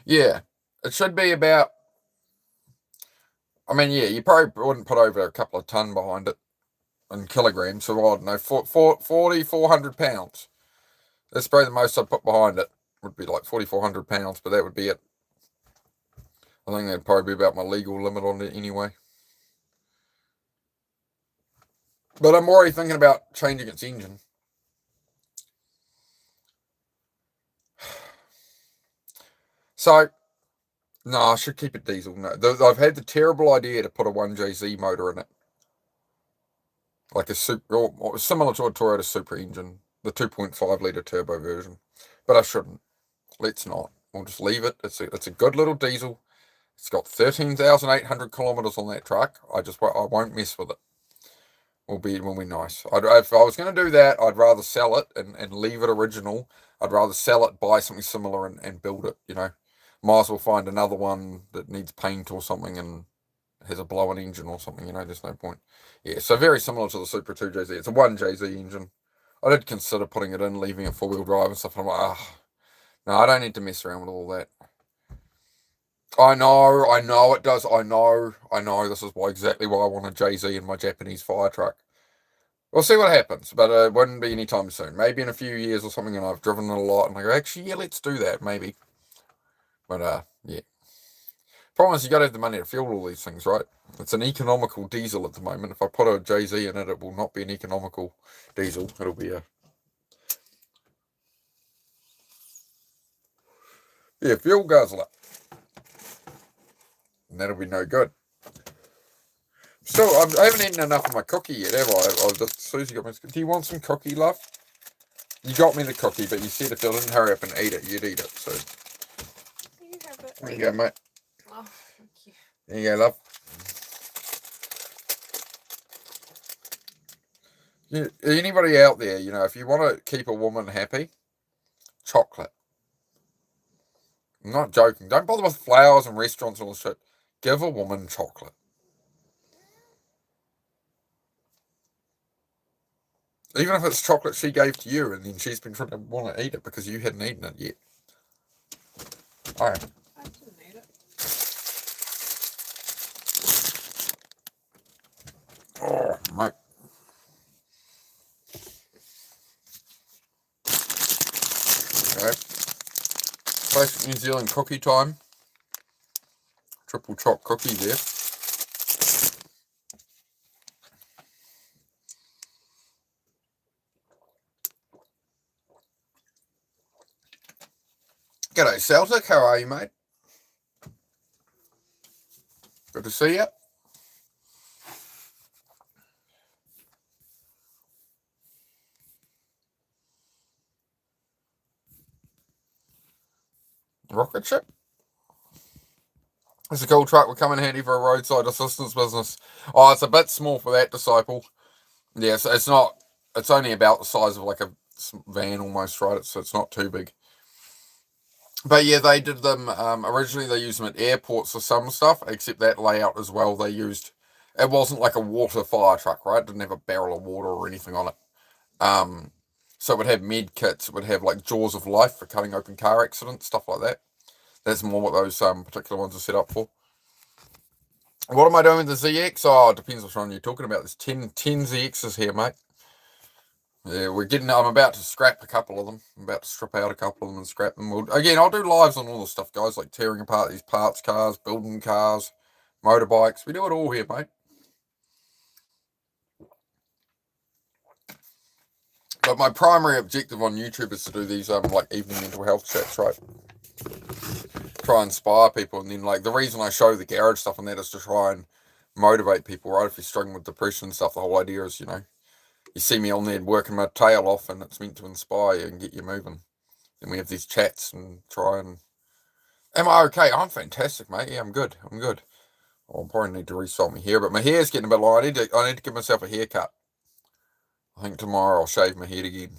Speaker 1: Yeah, it should be about, you probably wouldn't put over a couple of ton behind it in kilograms. So, I don't know, 400 pounds. That's probably the most I'd put behind it. Would be like 4,400 pounds, but that would be it. I think that'd probably be about my legal limit on it anyway. But I'm already thinking about changing its engine. So, no, I should keep it diesel. No, I've had the terrible idea to put a 1JZ motor in it. Like a super, or similar to a Toyota Supra engine, the 2.5 litre turbo version. But I shouldn't. Let's not. We'll just leave it. It's a good little diesel. It's got 13,800 kilometers on that truck. I won't mess with it. Will be nice. If I was going to do that, I'd rather sell it and leave it original. I'd rather sell it, buy something similar, and build it. Might as well find another one that needs paint or something and has a blown engine or something. There's no point. Yeah, so very similar to the Supra 2JZ. It's a 1JZ engine. I did consider putting it in, leaving it four-wheel drive and stuff. And I'm like, no, I don't need to mess around with all that. I know it does. I know. This is exactly why I want a JZ in my Japanese fire truck. We'll see what happens, but it wouldn't be anytime soon. Maybe in a few years or something, and I've driven it a lot, and I go, actually, yeah, let's do that, maybe. But, yeah. Problem is, you got to have the money to fuel all these things, right? It's an economical diesel at the moment. If I put a JZ in it, it will not be an economical diesel. It'll be a... yeah, fuel guzzler. And that'll be no good. Still, I haven't eaten enough of my cookie yet, have I? Susie got me. Do you want some cookie, love? You got me the cookie, but you said if I didn't hurry up and eat it, you'd eat it. So
Speaker 2: you have it.
Speaker 1: There you go, mate.
Speaker 2: Oh, thank you.
Speaker 1: There you go, love. Anybody out there, if you want to keep a woman happy, chocolate. I'm not joking. Don't bother with flowers and restaurants and all this shit. Give a woman chocolate. Even if it's chocolate she gave to you and then she's been trying to want to eat it because you hadn't eaten it yet. Alright.
Speaker 2: I didn't eat it.
Speaker 1: Oh, mate. Okay. Classic New Zealand cookie time. Triple choc cookie there. G'day, Celtic. How are you, mate? Good to see you. Rocket ship. It's a cool truck. Will come in handy for a roadside assistance business. Oh, it's a bit small for that, Disciple. Yes, it's not. It's only about the size of like a van almost, right? So it's not too big. But yeah, they did them. Originally, they used them at airports for some stuff, except that layout as well. They used. It wasn't like a water fire truck, right? It didn't have a barrel of water or anything on it. So it would have med kits. It would have like jaws of life for cutting open car accidents, stuff like that. That's more what those particular ones are set up for. What am I doing with the ZX? Oh, it depends which one you're talking about. There's 10 ZXs here, mate. Yeah, I'm about to scrap a couple of them. I'm about to strip out a couple of them and scrap them. I'll do lives on all this stuff, guys, like tearing apart these parts cars, building cars, motorbikes. We do it all here, mate. But my primary objective on YouTube is to do these like evening mental health chats, right? Try and inspire people, and then like the reason I show the garage stuff and that is to try and motivate people, right? If you're struggling with depression and stuff, the whole idea is, you see me on there working my tail off, and it's meant to inspire you and get you moving. And we have these chats and try and. Am I okay? I'm fantastic, mate. Yeah, I'm good. I'll probably need to resalt my hair, but my hair's getting a bit long. I need to give myself a haircut. I think tomorrow I'll shave my head again.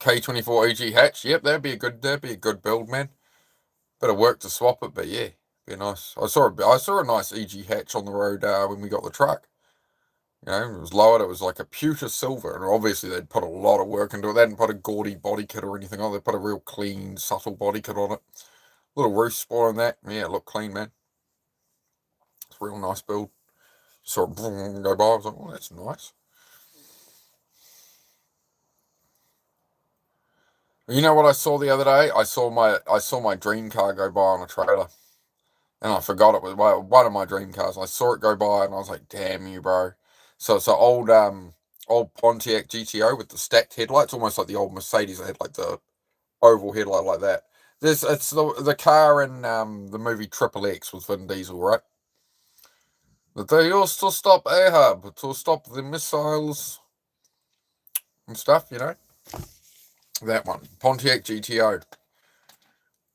Speaker 1: K24 EG hatch. Yep, that'd be a good build, man. Bit of work to swap it, but yeah, be nice. I saw a nice EG hatch on the road when we got the truck. It was lowered. It was like a pewter silver, and obviously they'd put a lot of work into it. They hadn't put a gaudy body kit or anything on it. They put a real clean, subtle body kit on it. Little roof spot on that. Yeah, it looked clean, man. It's a real nice build. Saw it go by. I was like, oh, that's nice. You know what I saw the other day? I saw my dream car go by on a trailer, and I forgot it was one of my dream cars. I saw it go by, and I was like, "Damn you, bro!" So it's an old Pontiac GTO with the stacked headlights, almost like the old Mercedes that had like the oval headlight like that. It's the car in the movie Triple X with Vin Diesel, right? That they used to stop Ahab to stop the missiles and stuff, you know. That one, Pontiac GTO.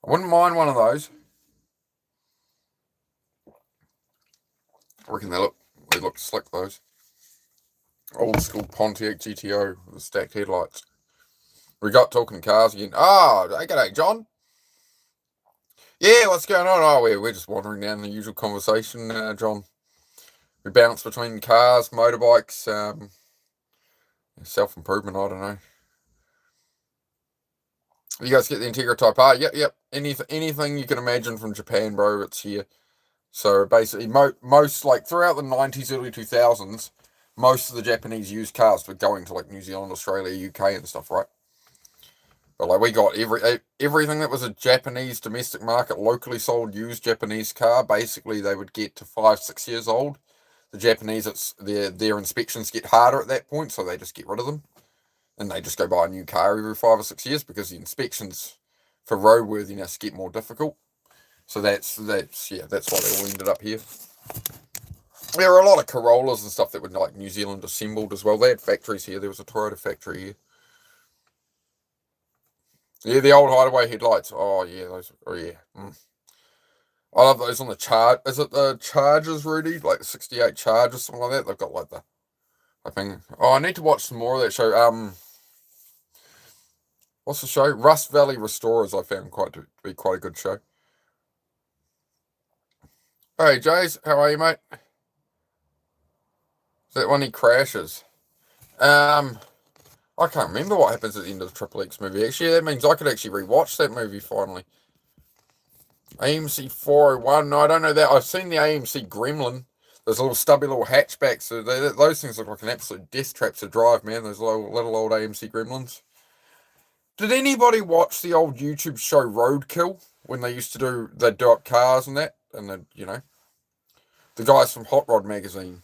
Speaker 1: I wouldn't mind one of those. I reckon they look slick, those. Old school Pontiac GTO with the stacked headlights. We got talking cars again. Oh, g'day, John. Yeah, what's going on? Oh, we're just wandering down the usual conversation, John. We bounce between cars, motorbikes, self-improvement, I don't know. You guys get the Integra Type R? Yep. Anything you can imagine from Japan, bro, it's here. So basically, most, like, throughout the 90s, early 2000s, most of the Japanese used cars were going to, like, New Zealand, Australia, UK and stuff, right? But, like, we got everything that was a Japanese domestic market, locally sold used Japanese car. Basically, they would get to 5-6 years old. The Japanese, their inspections get harder at that point, so they just get rid of them. And they just go buy a new car every 5 or 6 years because the inspections for roadworthiness get more difficult. So that's why they all ended up here. There were a lot of Corollas and stuff that were like New Zealand assembled as well. They had factories here. There was a Toyota factory here. Yeah, the old Hideaway headlights. Oh yeah, those. Oh yeah. I love those on the Charge. Is it the Chargers, Rudy? Like the 68 Chargers, something like that. They've got like the. I think. Oh, I need to watch some more of that show. What's the show? Rust Valley Restorers. I found to be quite a good show. Hey, Jays, how are you, mate? Is that when he crashes? I can't remember what happens at the end of the Triple X movie. Actually, that means I could actually rewatch that movie finally. AMC 401. No, I don't know that. I've seen the AMC Gremlin. Those little stubby little hatchbacks. So those things look like an absolute death trap to drive, man. Those little old AMC Gremlins. Did anybody watch the old YouTube show Roadkill when they'd do up cars and that? And the guys from Hot Rod magazine.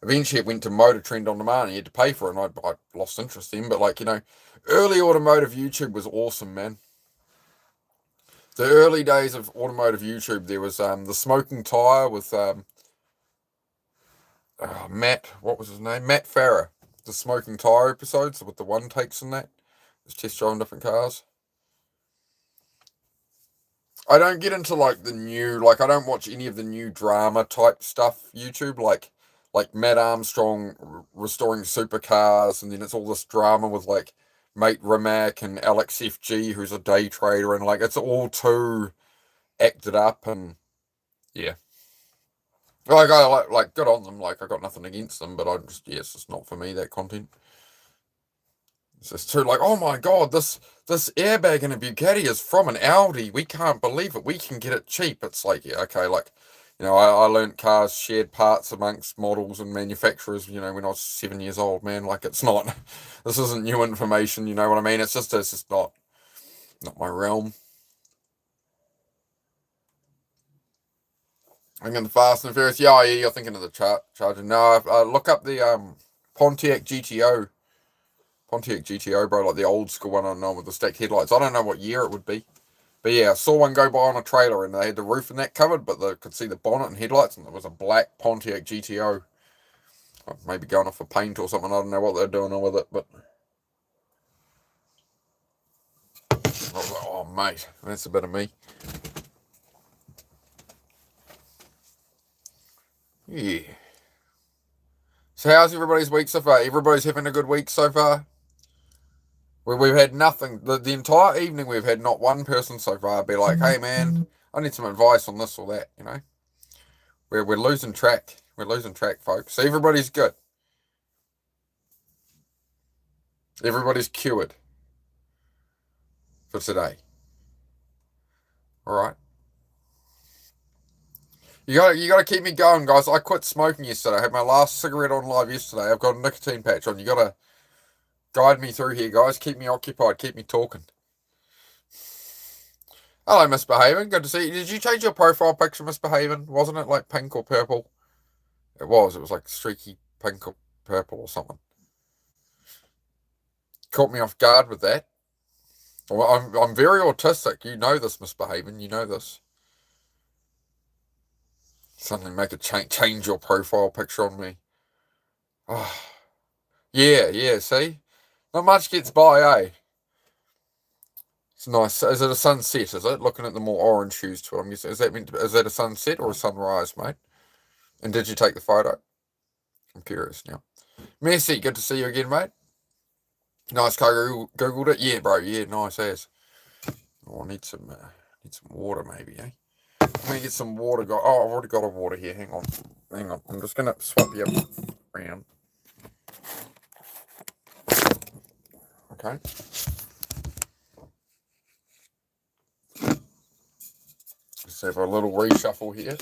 Speaker 1: Eventually it went to Motor Trend on demand and you had to pay for it, and I lost interest in. But early automotive YouTube was awesome, man. The early days of automotive YouTube, there was the Smoking Tire with Matt, what was his name? Matt Farah. The Smoking Tire episodes with the one takes and that. Just test driving different cars. I don't get into I don't watch any of the new drama type stuff YouTube, like Matt Armstrong restoring supercars, and then it's all this drama with Mate Rimac and Alex FG, who's a day trader, and it's all too acted up, and yeah. I good on them. I got nothing against them, but it's just not for me, that content. It's just too oh my god, this airbag in a Bugatti is from an Audi. We can't believe it. We can get it cheap. It's yeah, okay, I learned cars shared parts amongst models and manufacturers, when I was 7 years old, man. It's not, this isn't new information, you know what I mean? It's just not my realm. I'm in the Fast and Furious. Yeah, you're thinking of the Charger. No, look up the Pontiac GTO. Pontiac GTO, bro, the old school one, I don't know, with the stacked headlights. I don't know what year it would be. But yeah, I saw one go by on a trailer and they had the roof and that covered, but they could see the bonnet and headlights, and it was a black Pontiac GTO. Maybe going off for paint or something. I don't know what they're doing with it, but I was oh mate, that's a bit of me. Yeah. So how's everybody's week so far? Everybody's having a good week so far? We've had nothing. The entire evening we've had not one person so far be like, hey man, I need some advice on this or that, We're losing track. We're losing track, folks. So everybody's good. Everybody's cured for today. Alright. You gotta keep me going, guys. I quit smoking yesterday. I had my last cigarette on live yesterday. I've got a nicotine patch on. You gotta guide me through here, guys. Keep me occupied. Keep me talking. Hello, Misbehaving. Good to see you. Did you change your profile picture, Misbehaving? Wasn't it like pink or purple? It was. It was like streaky pink or purple or something. Caught me off guard with that. Well, I'm very autistic. You know this, Misbehaving. You know this. Suddenly make a change your profile picture on me. Oh, yeah. See, not much gets by, eh? It's nice. Is it a sunset? Is it looking at the more orange hues to it? I'm guessing. Is that a sunset or a sunrise, mate? And did you take the photo? I'm curious now. Messi, good to see you again, mate. Nice car. Googled it. Yeah, bro. Yeah, nice as. Oh, I need some water, maybe, eh? Let me get some water. Oh, I've already got a water here. Hang on. I'm just gonna swap you around. Okay. Let's have a little reshuffle here.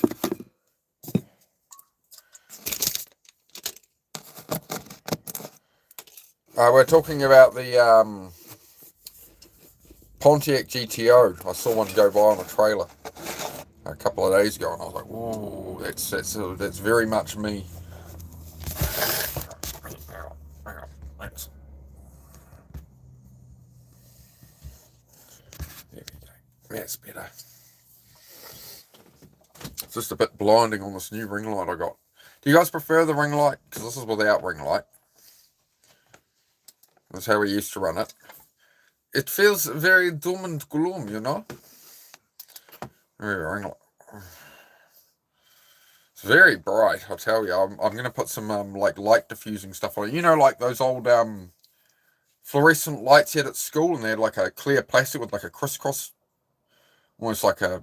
Speaker 1: We're talking about the Pontiac GTO. I saw one go by on a trailer a couple of days ago, and I was like, "Whoa, that's very much me." Thanks. There we go. That's better. It's just a bit blinding on this new ring light I got. Do you guys prefer the ring light? Because this is without ring light. That's how we used to run it. It feels very doom and gloom, you know? Ring light. It's very bright, I'll tell you. I'm going to put some like light diffusing stuff on it. You know, like those old fluorescent lights you had at school, and they had like a clear plastic with like a crisscross, almost like a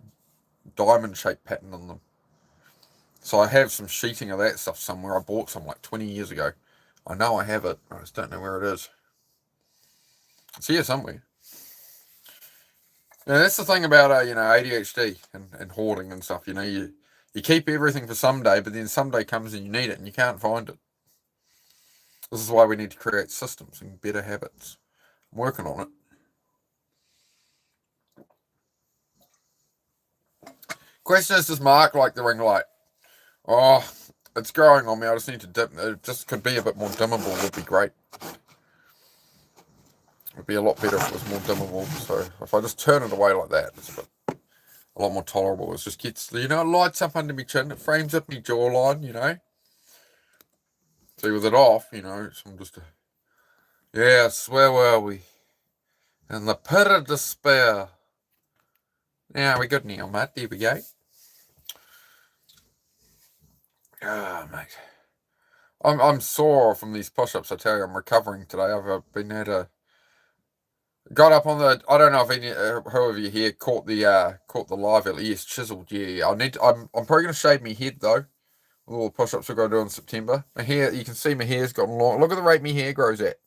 Speaker 1: diamond-shaped pattern on them. So I have some sheeting of that stuff somewhere. I bought some like 20 years ago. I know I have it. I just don't know where it is. It's here somewhere. Yeah, that's the thing about ADHD and hoarding and stuff. You know, you keep everything for someday, but then someday comes and you need it and you can't find it. This is why we need to create systems and better habits. I'm working on it. Question is, does Mark like the ring light? Oh, it's growing on me. I just need to dip. It just could be a bit more dimmable. Would be great. It'd be a lot better if it was more dimmable. So if I just turn it away like that, it's a lot more tolerable. It just gets, it lights up under my chin. It frames up my jawline, See, with it off, it's just yes, where were we? In the pit of despair. Now we good now, mate. There we go. Ah, mate. I'm sore from these push-ups. I tell you, I'm recovering today. I've been got up on the. I don't know if any whoever you here caught the live. Yes, chiseled. Yeah. I'm probably gonna shave my head though. All the push-ups we're gonna do in September. My hair, you can see my hair's gotten long. Look at the rate my hair grows at.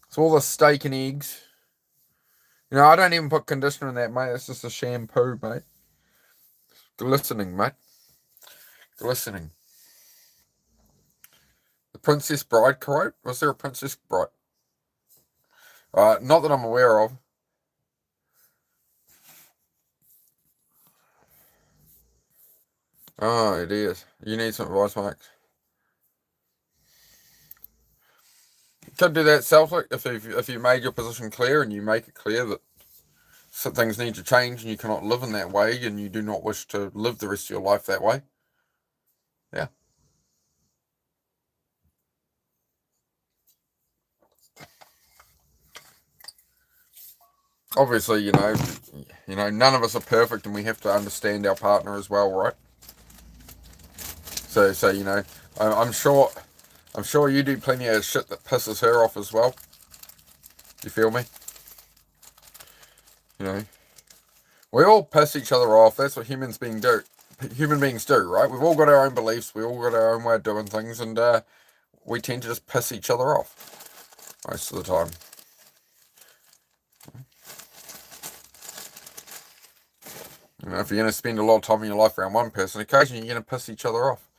Speaker 1: It's all the steak and eggs. I don't even put conditioner in that, mate. It's just a shampoo, mate. Glistening, mate. Glistening. The Princess Bride quote? Was there a Princess Bride? Not that I'm aware of. Oh, it is. You need some advice, Mike. You could do that self if you made your position clear and you make it clear that some things need to change and you cannot live in that way and you do not wish to live the rest of your life that way. Yeah. Obviously, none of us are perfect and we have to understand our partner as well, right? So I'm sure you do plenty of shit that pisses her off as well. You feel me? We all piss each other off. That's what human beings do, right? We've all got our own beliefs. We all got our own way of doing things, and we tend to just piss each other off most of the time. If you're going to spend a lot of time in your life around one person, occasionally you're going to piss each other off.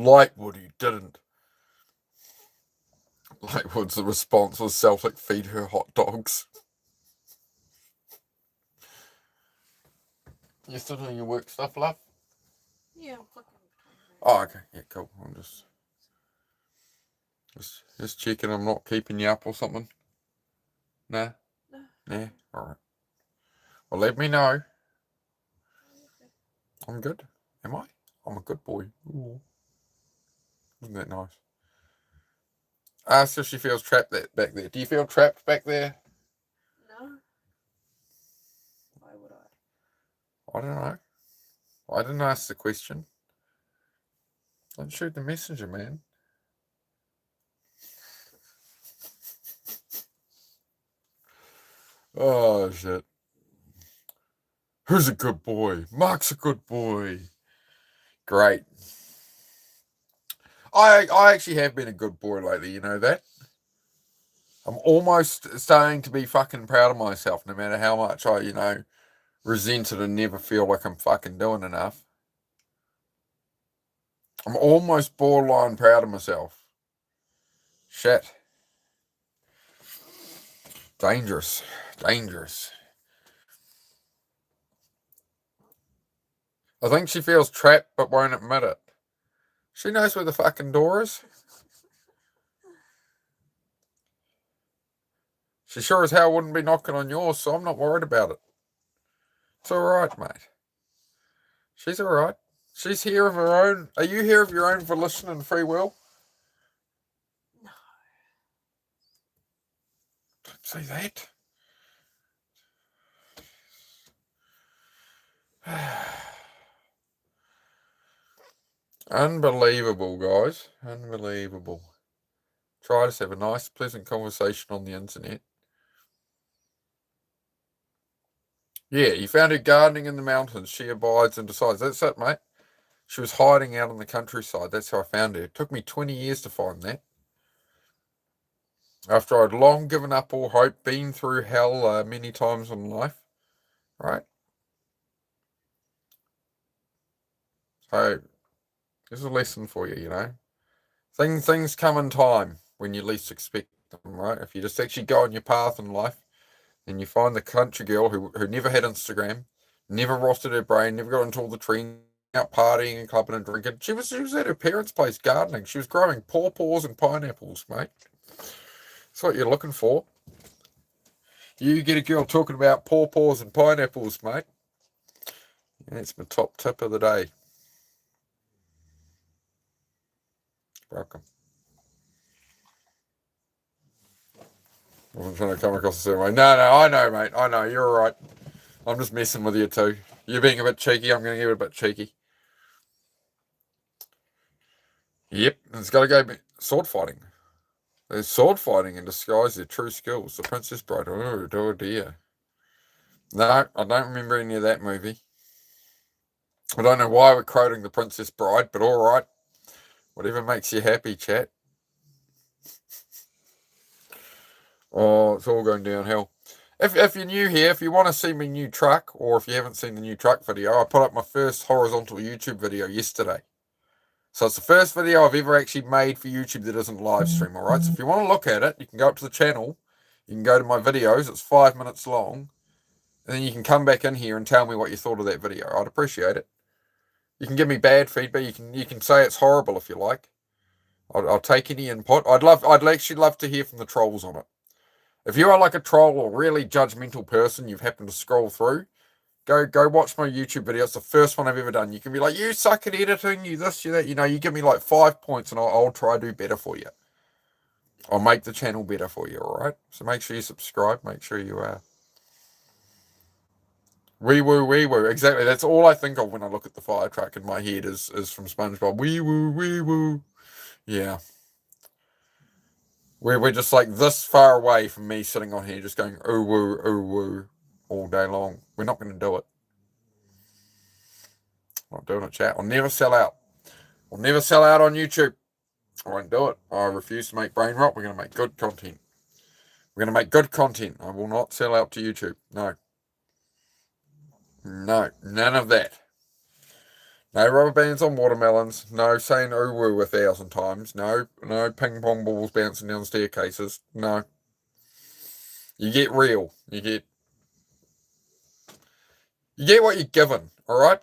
Speaker 1: Lightwood, you didn't. Lightwood's the response was Celtic feed her hot dogs. You still doing your work stuff, love?
Speaker 2: Yeah, I'm fucking.
Speaker 1: Oh, okay. Yeah, cool. I'm just checking I'm not keeping you up or something. Nah?
Speaker 2: No.
Speaker 1: Nah? Alright. Well, let me know. I'm good. Am I? I'm a good boy. Ooh. Isn't that nice? Ask if she feels trapped back there. Do you feel trapped back there?
Speaker 2: No. Why would I?
Speaker 1: I don't know. I didn't ask the question. Don't shoot the messenger, man. Oh, shit. Who's a good boy? Mark's a good boy. Great. I actually have been a good boy lately, you know that? I'm almost starting to be fucking proud of myself, no matter how much I, resent it and never feel like I'm fucking doing enough. I'm almost borderline proud of myself. Shit. Dangerous. Dangerous. I think she feels trapped but won't admit it. She knows where the fucking door is. She sure as hell wouldn't be knocking on yours, so I'm not worried about it. It's alright, mate. She's alright. She's here of her own. Are you here of your own volition and free will?
Speaker 2: No.
Speaker 1: Don't say that. Unbelievable, guys. Unbelievable. Try to have a nice, pleasant conversation on the internet. Yeah, you found her gardening in the mountains. She abides and decides. That's it, mate. She was hiding out on the countryside. That's how I found her. It took me 20 years to find that. After I'd long given up all hope, been through hell many times in life. Right? So, there's a lesson for you, Things come in time when you least expect them, right? If you just actually go on your path in life, and you find the country girl who never had Instagram, never rotted her brain, never got into all the trends, out partying and clubbing and drinking. She was at her parents' place gardening. She was growing pawpaws and pineapples, mate. That's what you're looking for. You get a girl talking about pawpaws and pineapples, mate. That's my top tip of the day. Welcome. I wasn't trying to come across the same way. No, I know, mate. I know. You're all right. I'm just messing with you too. You're being a bit cheeky. I'm going to give it a bit cheeky. Yep. It's got to go sword fighting. There's sword fighting in disguise. Their true skills. The Princess Bride. Oh dear. No, I don't remember any of that movie. I don't know why we're quoting The Princess Bride, but all right. Whatever makes you happy, chat. Oh, it's all going downhill. If you're new here, if you want to see my new truck, or if you haven't seen the new truck video, I put up my first horizontal YouTube video yesterday. So it's the first video I've ever actually made for YouTube that isn't live stream, alright? So if you want to look at it, you can go up to the channel, you can go to my videos, it's 5 minutes long, and then you can come back in here and tell me what you thought of that video. I'd appreciate it. You can give me bad feedback, you can say it's horrible if you like. I'll take any input. I'd actually love to hear from the trolls on it. If you are like a troll or really judgmental person, you've happened to scroll through, go watch my YouTube video. It's the first one I've ever done. You can be like, you suck at editing, you this, you that. You give me like 5 points and I'll try to do better for you. I'll make the channel better for you, all right? So make sure you subscribe. Make sure you wee woo. Exactly. That's all I think of when I look at the fire truck in my head is from SpongeBob. Wee woo. Yeah. We're just like this far away from me sitting on here just going ooh woo all day long. We're not going to do it. Not doing it, chat. I'll never sell out. I'll never sell out on YouTube. I won't do it. I refuse to make brain rot. We're going to make good content. We're going to make good content. I will not sell out to YouTube. No. No. None of that. No rubber bands on watermelons. No saying ooh-woo 1,000 times. No ping pong balls bouncing down staircases. No. You get real. You get what you're given, alright?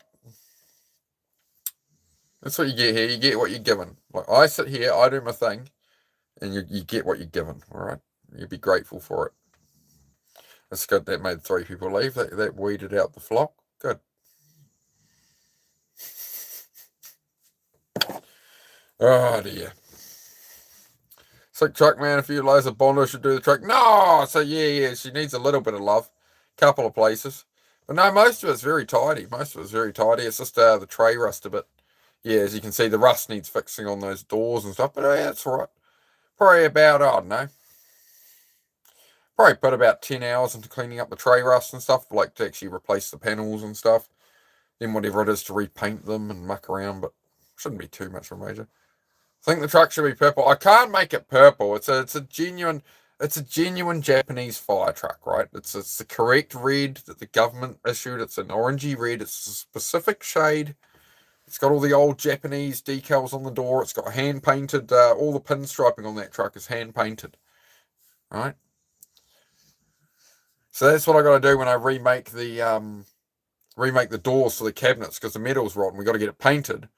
Speaker 1: That's what you get here. You get what you're given. Like, I sit here, I do my thing, and you get what you're given, alright? You'd be grateful for it. It's good that made 3 people leave. That weeded out the flock. Good. Oh dear. Sick truck, man. A few loads of Bondo should do the trick. No! So yeah, she needs a little bit of love. Couple of places. But no, most of it's very tidy. It's just the tray rust a bit. Yeah, as you can see, the rust needs fixing on those doors and stuff. But yeah, that's alright. Probably about, I don't know. Probably put about 10 hours into cleaning up the tray rust and stuff, like to actually replace the panels and stuff. Then whatever it is to repaint them and muck around, but shouldn't be too much of a major. I think the truck should be purple. I can't make it purple. It's a genuine Japanese fire truck, right? It's the correct red that the government issued. It's an orangey red. It's a specific shade. It's got all the old Japanese decals on the door. It's got hand painted. All the pinstriping on that truck is hand painted, right? So that's what I got to do when I remake the doors for the cabinets, because the metal's rotten. We got to get it painted.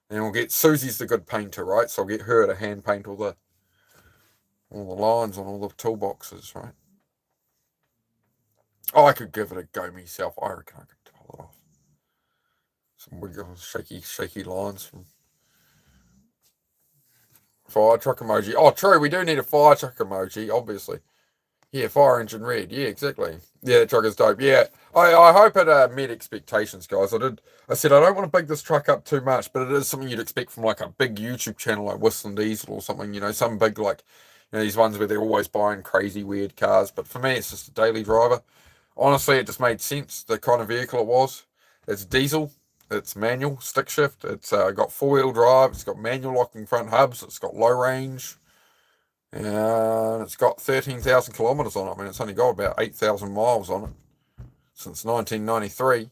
Speaker 1: And we'll get Susie's the good painter, right? So I'll get her to hand paint all the lines on all the toolboxes, right? Oh, I could give it a go myself. I reckon I could pull it off. Some wiggle, shaky lines from fire truck emoji. Oh, true. We do need a fire truck emoji, obviously. Yeah, fire engine red. Yeah, exactly. Yeah, that truck is dope. Yeah, I hope it met expectations, guys. I said I don't want to big this truck up too much, but it is something you'd expect from like a big YouTube channel like Whistling Diesel or something. You know, some big like, you know, these ones where they're always buying crazy weird cars. But for me, it's just a daily driver. Honestly, it just made sense. The kind of vehicle it was. It's diesel. It's manual, stick shift. It's got 4-wheel drive. It's got manual locking front hubs. It's got low range. And it's got 13,000 kilometres on it. I mean, it's only got about 8,000 miles on it since 1993.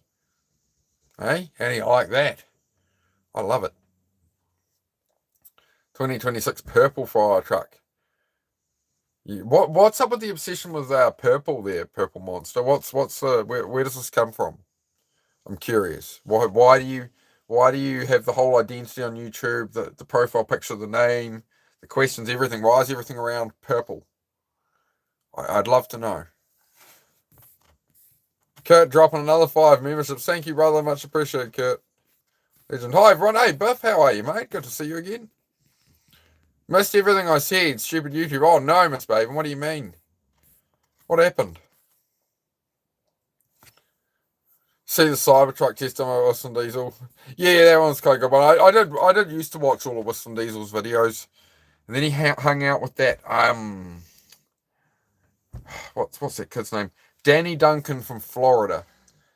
Speaker 1: Hey, how do you like that? I love it. 2026 purple fire truck. What's up with the obsession with purple there, Purple Monster? Where does this come from? I'm curious. Why do you have the whole identity on YouTube, the profile picture, the name, the questions, everything? Why is everything around purple? I'd love to know. Kurt dropping another 5 memberships. Thank you, brother. Much appreciated, Kurt. Legend. Hi, everyone. Hey, Biff. How are you, mate? Good to see you again. Missed everything I said. Stupid YouTube. Oh, no, Miss Baven. What do you mean? What happened? See the Cybertruck test on my Whistling Diesel. Yeah, that one's quite good. But I did used to watch all of Whistling Diesel's videos. And then he hung out with that, what's that kid's name? Danny Duncan from Florida.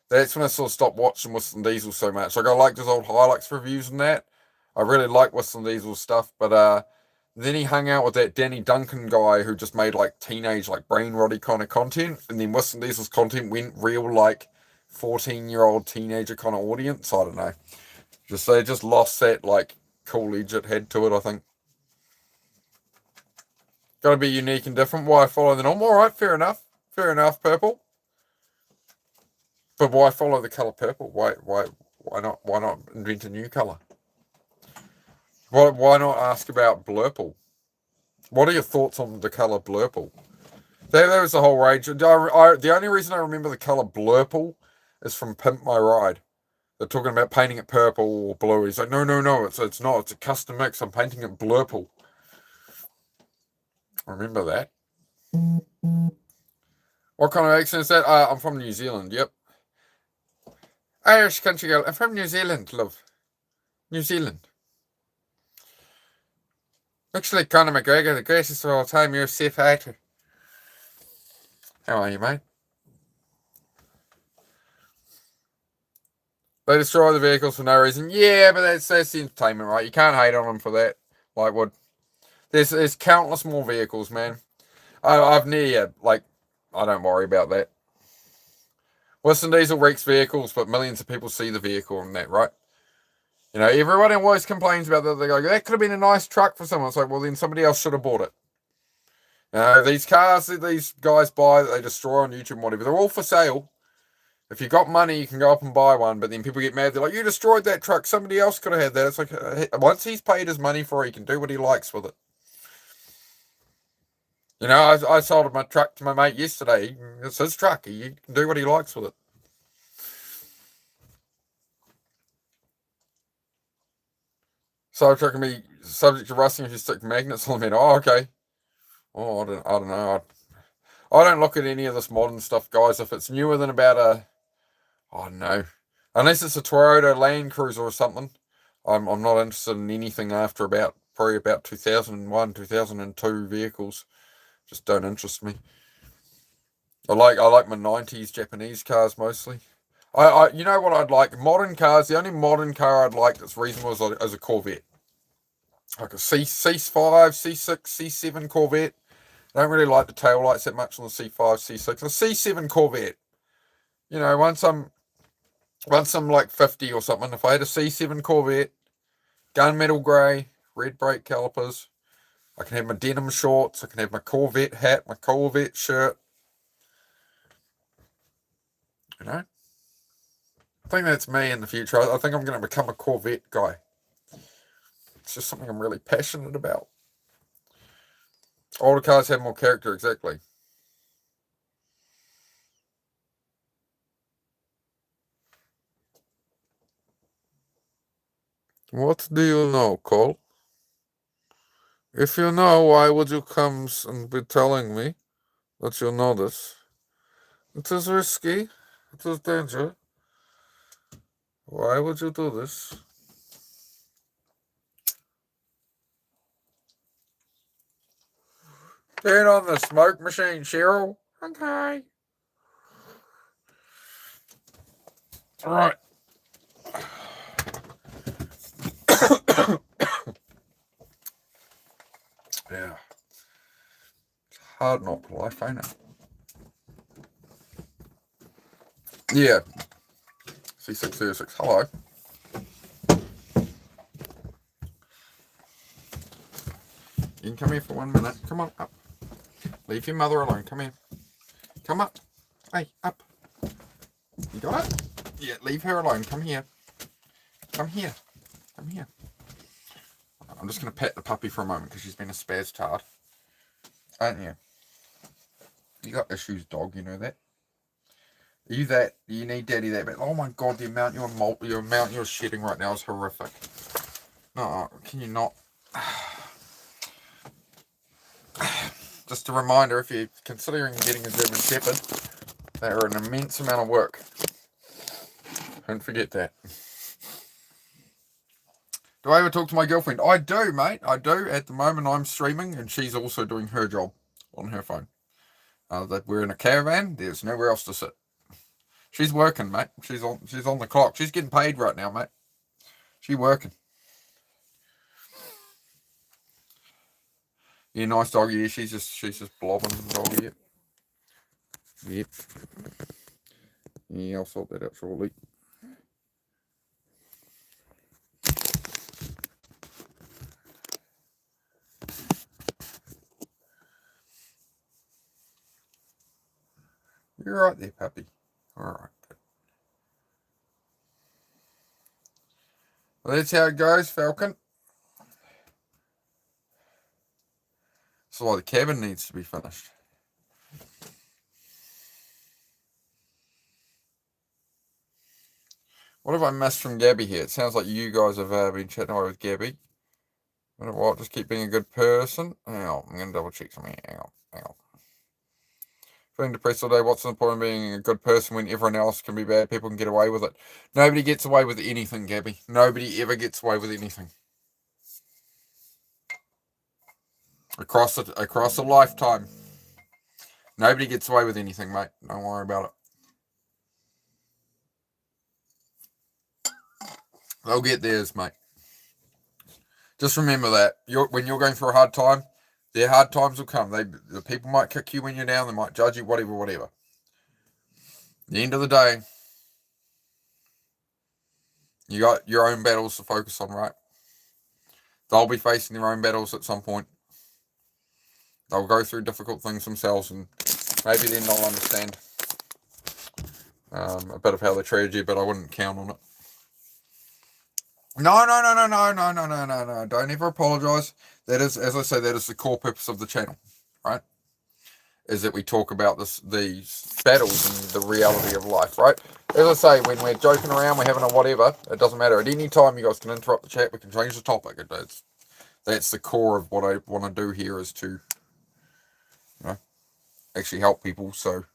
Speaker 1: That's when I sort of stopped watching Whistling Diesel so much. Like, I liked his old Hilux reviews and that. I really like Whistling Diesel stuff, but then he hung out with that Danny Duncan guy who just made like teenage, like brain rotty kind of content, and then Whistling Diesel's content went real like 14-year-old teenager kind of audience. I don't know. They just lost that like cool edge it had to it, I think. Got to be unique and different. Why follow the norm? All right, fair enough, purple. But why follow the color purple? Why not invent a new color? Why not ask about blurple? What are your thoughts on the color blurple? There was the whole range. The only reason I remember the color blurple is from Pimp My Ride. They're talking about painting it purple or blue. He's like, no, it's not. It's a custom mix. I'm painting it blurple. Remember that. What kind of accent is that? I'm from New Zealand. Yep. Irish country girl. I'm from New Zealand, love. New Zealand. Actually, Conor McGregor, the greatest of all time UFC fighter. How are you, mate? They destroy the vehicles for no reason. Yeah, but that's the entertainment, right? You can't hate on them for that. Like, what? There's countless more vehicles, man. I've near, like, I don't worry about that. Whistling Diesel wreaks vehicles, but millions of people see the vehicle and that, right? You know, everyone always complains about that. They go, that could have been a nice truck for someone. It's like, well, then somebody else should have bought it. You know, these cars that these guys buy that they destroy on YouTube and whatever, they're all for sale. If you got money, you can go up and buy one. But then people get mad. They're like, you destroyed that truck. Somebody else could have had that. It's like, once he's paid his money for it, he can do what he likes with it. You know, I sold my truck to my mate yesterday. It's his truck. He can do what he likes with it. So truck can be subject to rusting if you stick magnets on it. Oh, okay. Oh, I don't know. I don't look at any of this modern stuff, guys. If it's newer than about I don't know, unless it's a Toyota Land Cruiser or something, I'm not interested in anything after probably about 2001, 2002 vehicles. Just don't interest me. I like my 90s Japanese cars mostly. You know what I'd like? Modern cars. The only modern car I'd like that's reasonable is a Corvette. Like a C5, C6, C7 Corvette. I don't really like the tail lights that much on the C5, C6. The C7 Corvette. You know, once I'm like 50 or something, if I had a C7 Corvette, gunmetal grey, red brake calipers, I can have my denim shorts, I can have my Corvette hat, my Corvette shirt. You know? I think that's me in the future. I think I'm going to become a Corvette guy. It's just something I'm really passionate about. Older cars have more character, exactly. What do you know, Cole? If you know, why would you come and be telling me that you know this? It is risky. It is danger. Why would you do this? Turn on the smoke machine, Cheryl. Okay. All right. Yeah. It's hard not to life, ain't it? Yeah. C606. Hello. You can come here for 1 minute. Come on, up. Leave your mother alone. Come here. Come up. Hey, up. You got it? Yeah, leave her alone. Come here. Come here. Come here. I'm just going to pet the puppy for a moment because she's been a spaz tard. Aren't you? You got issues, dog. You know that? Are you that? You need daddy that bad? Oh my god, the amount you're shedding right now is horrific. No, can you not? Just a reminder, if you're considering getting a German Shepherd, they are an immense amount of work. Don't forget that. Do I ever talk to my girlfriend? I do, mate. I do. At the moment, I'm streaming, and she's also doing her job on her phone. That we're in a caravan. There's nowhere else to sit. She's working, mate. She's on the clock. She's getting paid right now, mate. She's working. Yeah, nice doggy. Yeah, she's just blobbing doggy. Yep. Yeah, I'll sort that out shortly. You're right there, puppy. All right. Well, that's how it goes, Falcon. So the cabin needs to be finished. What have I missed from Gabby here? It sounds like you guys have been chatting away with Gabby. You know what? Just keep being a good person. Hang on, I'm going to double check something. Hang on. Feeling depressed all day. What's the point of being a good person when everyone else can be bad? People can get away with it. Nobody gets away with anything, Gabby. Nobody ever gets away with anything. Across a lifetime. Nobody gets away with anything, mate. Don't worry about it. They'll get theirs, mate. Just remember that. When you're going through a hard time, their hard times will come. The people might kick you when you're down. They might judge you, whatever. At the end of the day, You got your own battles to focus on, right? They'll be facing their own battles at some point. They'll go through difficult things themselves, and maybe then they'll understand a bit of how they treated you, but I wouldn't count on it. No. Don't ever apologise. That is, as I say, that is the core purpose of the channel, right? Is that we talk about these battles and the reality of life, right? As I say, when we're joking around, we're having a whatever, it doesn't matter. At any time, you guys can interrupt the chat. We can change the topic. That's the core of what I want to do here, is to, actually help people. So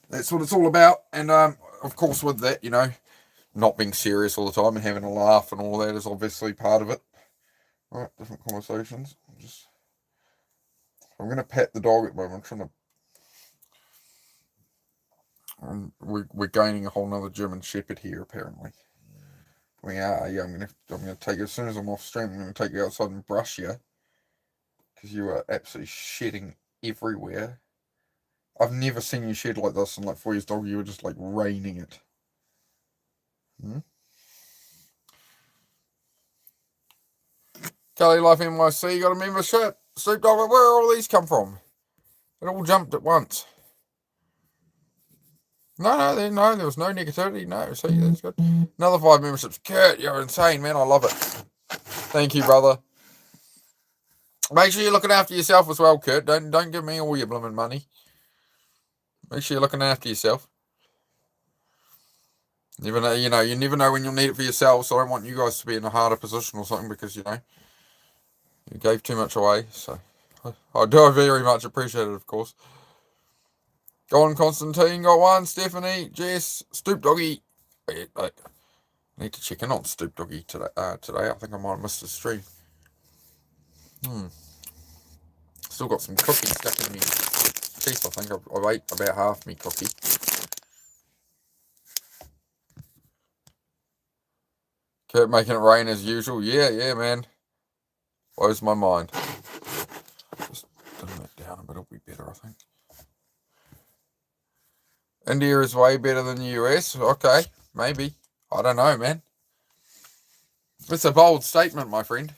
Speaker 1: that's what it's all about. And of course, with that, not being serious all the time and having a laugh and all that is obviously part of it. All right, different conversations. I'm going to pat the dog at the moment. I'm trying to. We're gaining a whole nother German Shepherd here, apparently. We are. Yeah, I'm gonna take you as soon as I'm off stream. I'm gonna take you outside and brush you, because you are absolutely shedding everywhere. I've never seen you shed like this in like 4 years, dog. You were just like raining it. Kelly Life NYC, you got a membership? Snoop Dogg, where all these come from? It all jumped at once. No, there was no negativity. No, see, that's good. Another 5 memberships. Kurt, you're insane, man. I love it. Thank you, brother. Make sure you're looking after yourself as well, Kurt. Don't give me all your blooming money. Make sure you're looking after yourself. You never know when you'll need it for yourself, so I don't want you guys to be in a harder position or something because, you gave too much away. So I do very much appreciate it, of course. Go on, Constantine, got one. Stephanie, Jess, Stoop Doggy. I need to check in on Stoop Doggy today. I think I might have missed his stream. Still got some cookie stuck in me teeth. I think I ate about half me cookie. Kurt making it rain as usual. Yeah, man. Blows my mind. Just dim that down a bit. It'll be better, I think. India is way better than the US. Okay, maybe. I don't know, man. It's a bold statement, my friend.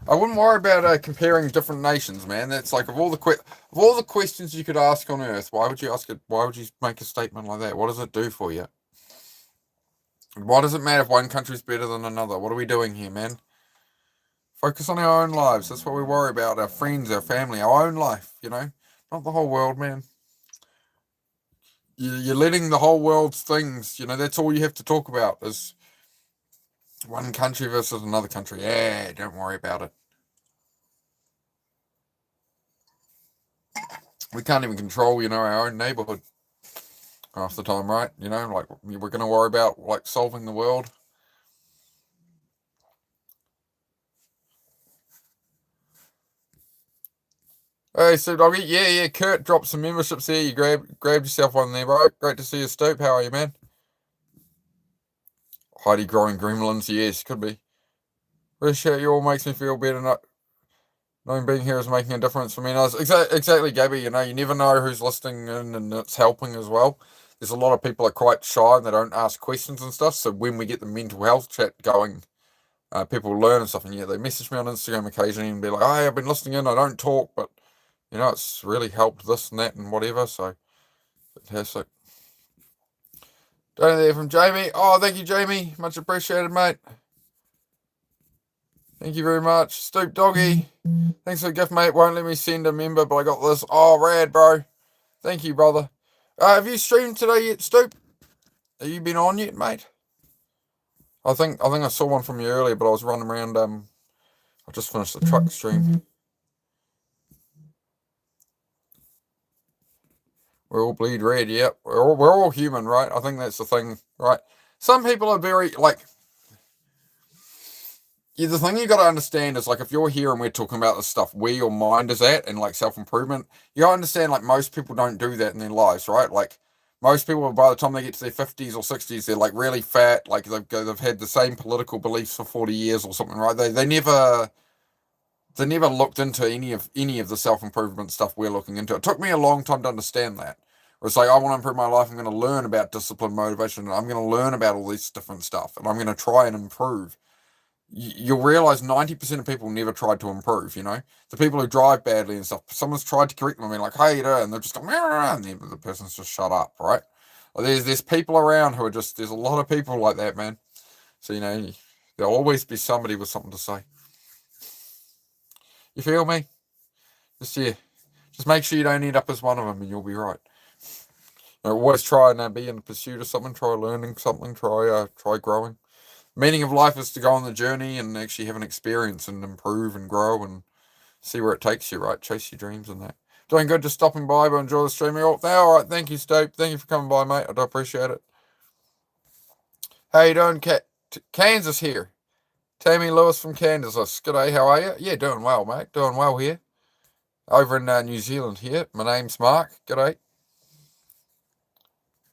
Speaker 1: I wouldn't worry about comparing different nations, man. That's like, of all the questions you could ask on Earth, why would you ask it? Why would you make a statement like that? What does it do for you? Why does it matter if one country's better than another? What are we doing here, man? Focus on our own lives. That's what we worry about. Our friends, our family, our own life. Not the whole world, man. You're letting the whole world's things. That's all you have to talk about is one country versus another country. Yeah, don't worry about it. We can't even control, our own neighborhood half the time, right? Like we're going to worry about like solving the world. Hey, Stoop Doggy. Yeah. Kurt dropped some memberships there. You grabbed yourself one there, bro. Great to see you, Stoop. How are you, man? Heidi growing gremlins. Yes, could be. Appreciate you all. Makes me feel better. Knowing being here is making a difference for me. And exactly, Gabby. You never know who's listening in, and it's helping as well. There's a lot of people that are quite shy and they don't ask questions and stuff. So when we get the mental health chat going, people learn and stuff. And they message me on Instagram occasionally and be like, "Hey, I've been listening in. I don't talk, but it's really helped this and that and whatever." So fantastic. Donate there from Jamie. Oh, thank you, Jamie. Much appreciated, mate. Thank you very much. Stoop Doggy. Thanks for the gift, mate. Won't let me send a member, but I got this. Oh, rad, bro. Thank you, brother. Have you streamed today yet, Stoop? Have you been on yet, mate? I think I saw one from you earlier, but I was running around. I just finished the truck stream. We all bleed red, yep. We're all human, right? I think that's the thing, right? Some people are very, like... Yeah, the thing you got to understand is, like, if you're here and we're talking about this stuff, where your mind is at and, like, self-improvement, you got to understand, like, most people don't do that in their lives, right? Like, most people, by the time they get to their 50s or 60s, they're, like, really fat, like, they've had the same political beliefs for 40 years or something, right? They never looked into any of the self-improvement stuff we're looking into. It took me a long time to understand that, Or it's like, I want to improve my life. I'm going to learn about discipline, motivation. And I'm going to learn about all this different stuff. And I'm going to try and improve. You'll realize 90% of people never tried to improve, you know? The people who drive badly and stuff, someone's tried to correct them and be like, hey, and they're just going, and the person's just shut up, right? There's people around who are just, there's a lot of people like that, man. So, you know, there'll always be somebody with something to say. You feel me? Just make sure you don't end up as one of them and you'll be right. You know, always try and be in pursuit of something, try learning something, try growing. Meaning of life is to go on the journey and actually have an experience and improve and grow and see where it takes you, right? Chase your dreams and that. Doing good, just stopping by, but enjoy the stream. All right, thank you, Stope. Thank you for coming by, mate. I do appreciate it. How you doing, Kansas here? Tammy Lewis from Kansas. G'day, how are you? Yeah, doing well, mate. Doing well here. Over in New Zealand here. My name's Mark. G'day.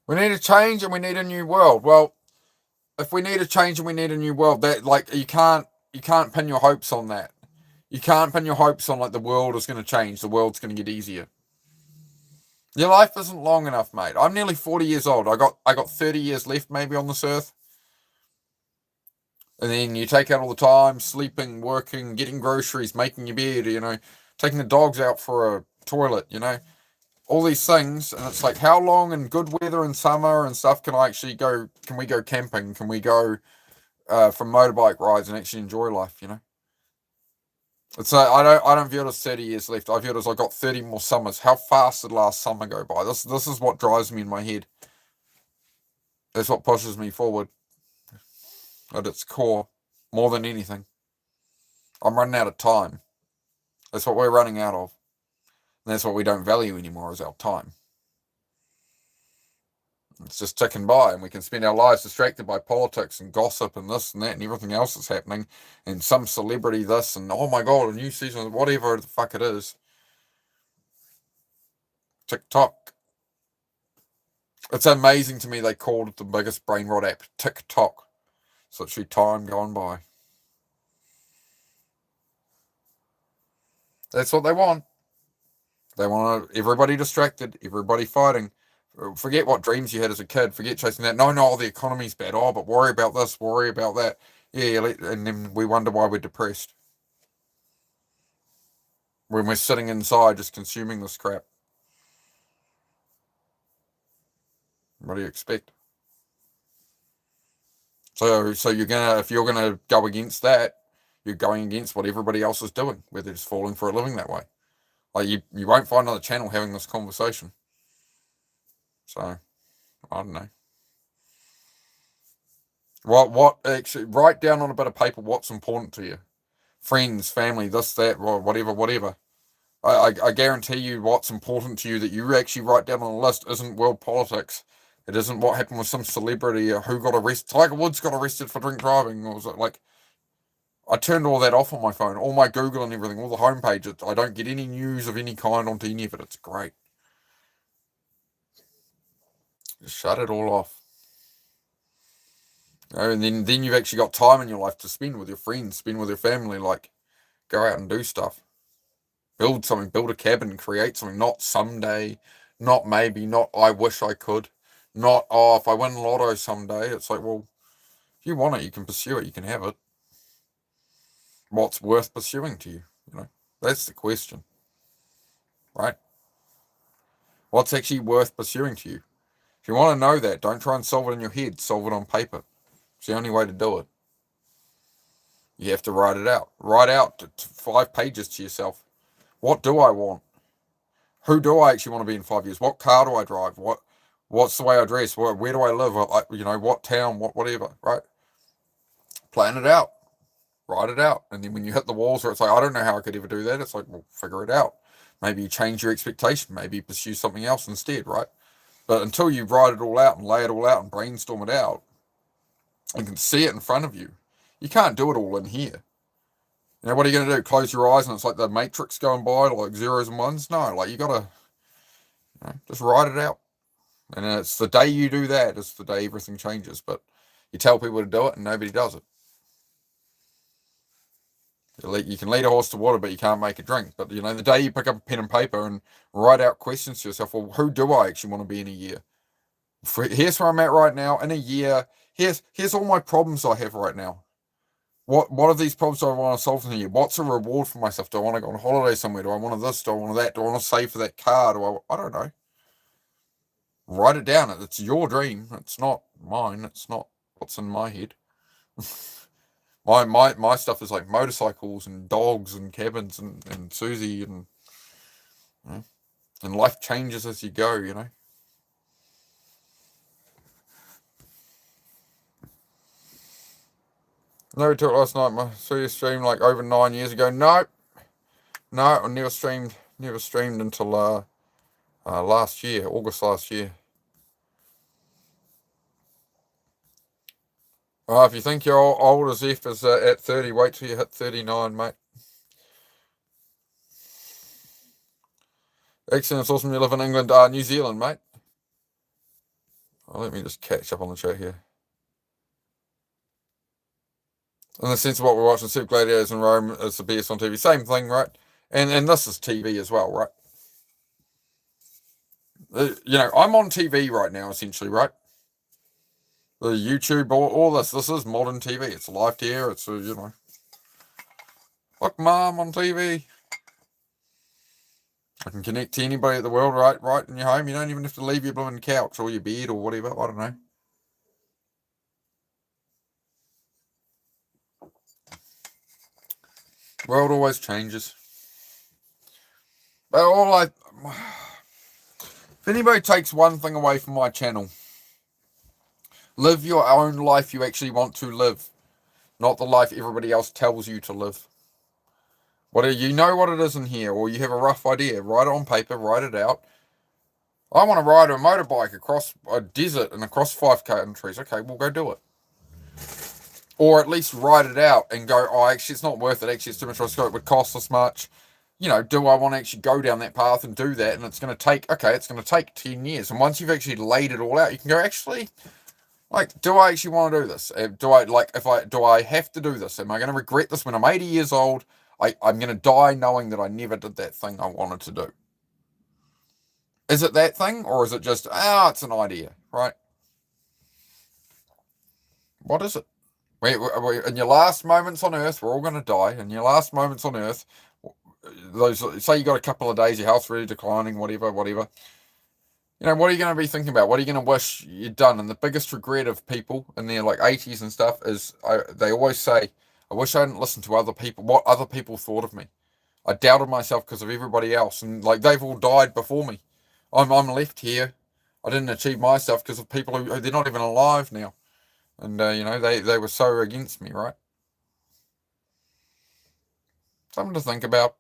Speaker 1: We need a change and we need a new world. Well, if we need a change and we need a new world, that like you can't pin your hopes on that. You can't pin your hopes on like the world is going to change. The world's going to get easier. Your life isn't long enough, mate. I'm nearly 40 years old. I got 30 years left maybe on this earth. And then you take out all the time, sleeping, working, getting groceries, making your bed, you know, taking the dogs out for a toilet, you know, all these things. And it's like, how long in good weather and summer and stuff can we go camping? Can we go for motorbike rides and actually enjoy life, you know? It's I don't view it as 30 years left. I view it as I got 30 more summers. How fast did last summer go by? This is what drives me in my head. That's what pushes me forward. At its core, more than anything. I'm running out of time. That's what we're running out of. And that's what we don't value anymore is our time. It's just ticking by, and we can spend our lives distracted by politics and gossip and this and that and everything else that's happening, and some celebrity this and oh my god, a new season, whatever the fuck it is. TikTok. It's amazing to me they called it the biggest brain rot app, TikTok. It's literally time gone by. That's what they want. They want everybody distracted, everybody fighting. Forget what dreams you had as a kid. Forget chasing that. No, the economy's bad. Oh, but worry about this, worry about that. Yeah, and then we wonder why we're depressed. When we're sitting inside just consuming this crap. What do you expect? So if you're gonna go against that, you're going against what everybody else is doing, where they're just falling for a living that way. Like you won't find another channel having this conversation. So I don't know. What actually write down on a bit of paper what's important to you. Friends, family, this, that, whatever. I guarantee you what's important to you that you actually write down on a list isn't world politics. It isn't what happened with some celebrity or who got arrested. Tiger Woods got arrested for drink driving. Or was it like I turned all that off on my phone, all my Google and everything, all the homepage. I don't get any news of any kind onto any of it. It's great. Just shut it all off. You know, and then you've actually got time in your life to spend with your friends, spend with your family, like go out and do stuff. Build something, build a cabin, create something, not someday, not maybe, not I wish I could, not, oh, if I win lotto someday. It's like, well, if you want it, you can pursue it, you can have it. What's worth pursuing to you? You know, that's the question, right? What's actually worth pursuing to you? If you want to know that, don't try and solve it in your head, solve it on paper. It's the only way to do it. You have to write it out. Write out 5 pages to yourself. What do I want? Who do I actually want to be in 5 years? What car do I drive? What's the way I dress? Where do I live? What town? Whatever, right? Plan it out. Write it out. And then when you hit the walls where it's like, I don't know how I could ever do that, it's like, well, figure it out. Maybe you change your expectation. Maybe you pursue something else instead, right? But until you write it all out and lay it all out and brainstorm it out and can see it in front of you, you can't do it all in here. You know, what are you going to do? Close your eyes and it's like the Matrix going by, like zeros and ones? No, like you got to just write it out. And it's the day you do that, it's the day everything changes. But you tell people to do it and nobody does it. You can lead a horse to water, but you can't make it drink. But, you know, the day you pick up a pen and paper and write out questions to yourself, well, who do I actually want to be in a year? Here's where I'm at right now. In a year, here's all my problems I have right now. What are these problems do I want to solve in a year? What's a reward for myself? Do I want to go on holiday somewhere? Do I want this? Do I want that? Do I want to save for that car? I don't know. Write it down. It's your dream. It's not mine. It's not what's in my head. My stuff is like motorcycles and dogs and cabins and Susie and, you know, and life changes as you go, you know. No, talk last night. My Susie streamed like over 9 years ago. No, I never streamed until last year, August last year. If you think you're old as F is at 30, wait till you hit 39, mate. Excellent. It's awesome you live in England. New Zealand, mate. Let me just catch up on the chat here. In the sense of what we're watching, Super Gladiators in Rome is the best on TV. Same thing, right? And this is TV as well, right? You know, I'm on TV right now, essentially, right? The YouTube, all this is modern TV. It's live to air. It's, you know, look, Mom on TV. I can connect to anybody in the world right in your home. You don't even have to leave your blooming couch or your bed or whatever. I don't know. World always changes. But if anybody takes one thing away from my channel, live your own life you actually want to live, not the life everybody else tells you to live. Whether you know what it is in here or you have a rough idea, write it on paper, write it out. I want to ride a motorbike across a desert and across 5 countries. Okay, we'll go do it. Or at least write it out and go, oh, actually, it's not worth it. Actually, it's too much risk. It would cost this much. You know, do I want to actually go down that path and do that? And it's going to take, it's going to take 10 years. And once you've actually laid it all out, you can go, actually, like, do I actually want to do this? Do I have to do this? Am I going to regret this when I'm 80 years old? I'm going to die knowing that I never did that thing I wanted to do. Is it that thing? Or is it just, it's an idea, right? What is it? In your last moments on Earth, we're all going to die. In your last moments on Earth, say you got a couple of days, your health's really declining, whatever. You know, what are you going to be thinking about? What are you going to wish you'd done? And the biggest regret of people in their like 80s and stuff is they always say, I wish I hadn't listened to other people, what other people thought of me. I doubted myself because of everybody else. And like they've all died before me. I'm left here. I didn't achieve my stuff because of people who they're not even alive now. And, you know, they were so against me, right? Something to think about.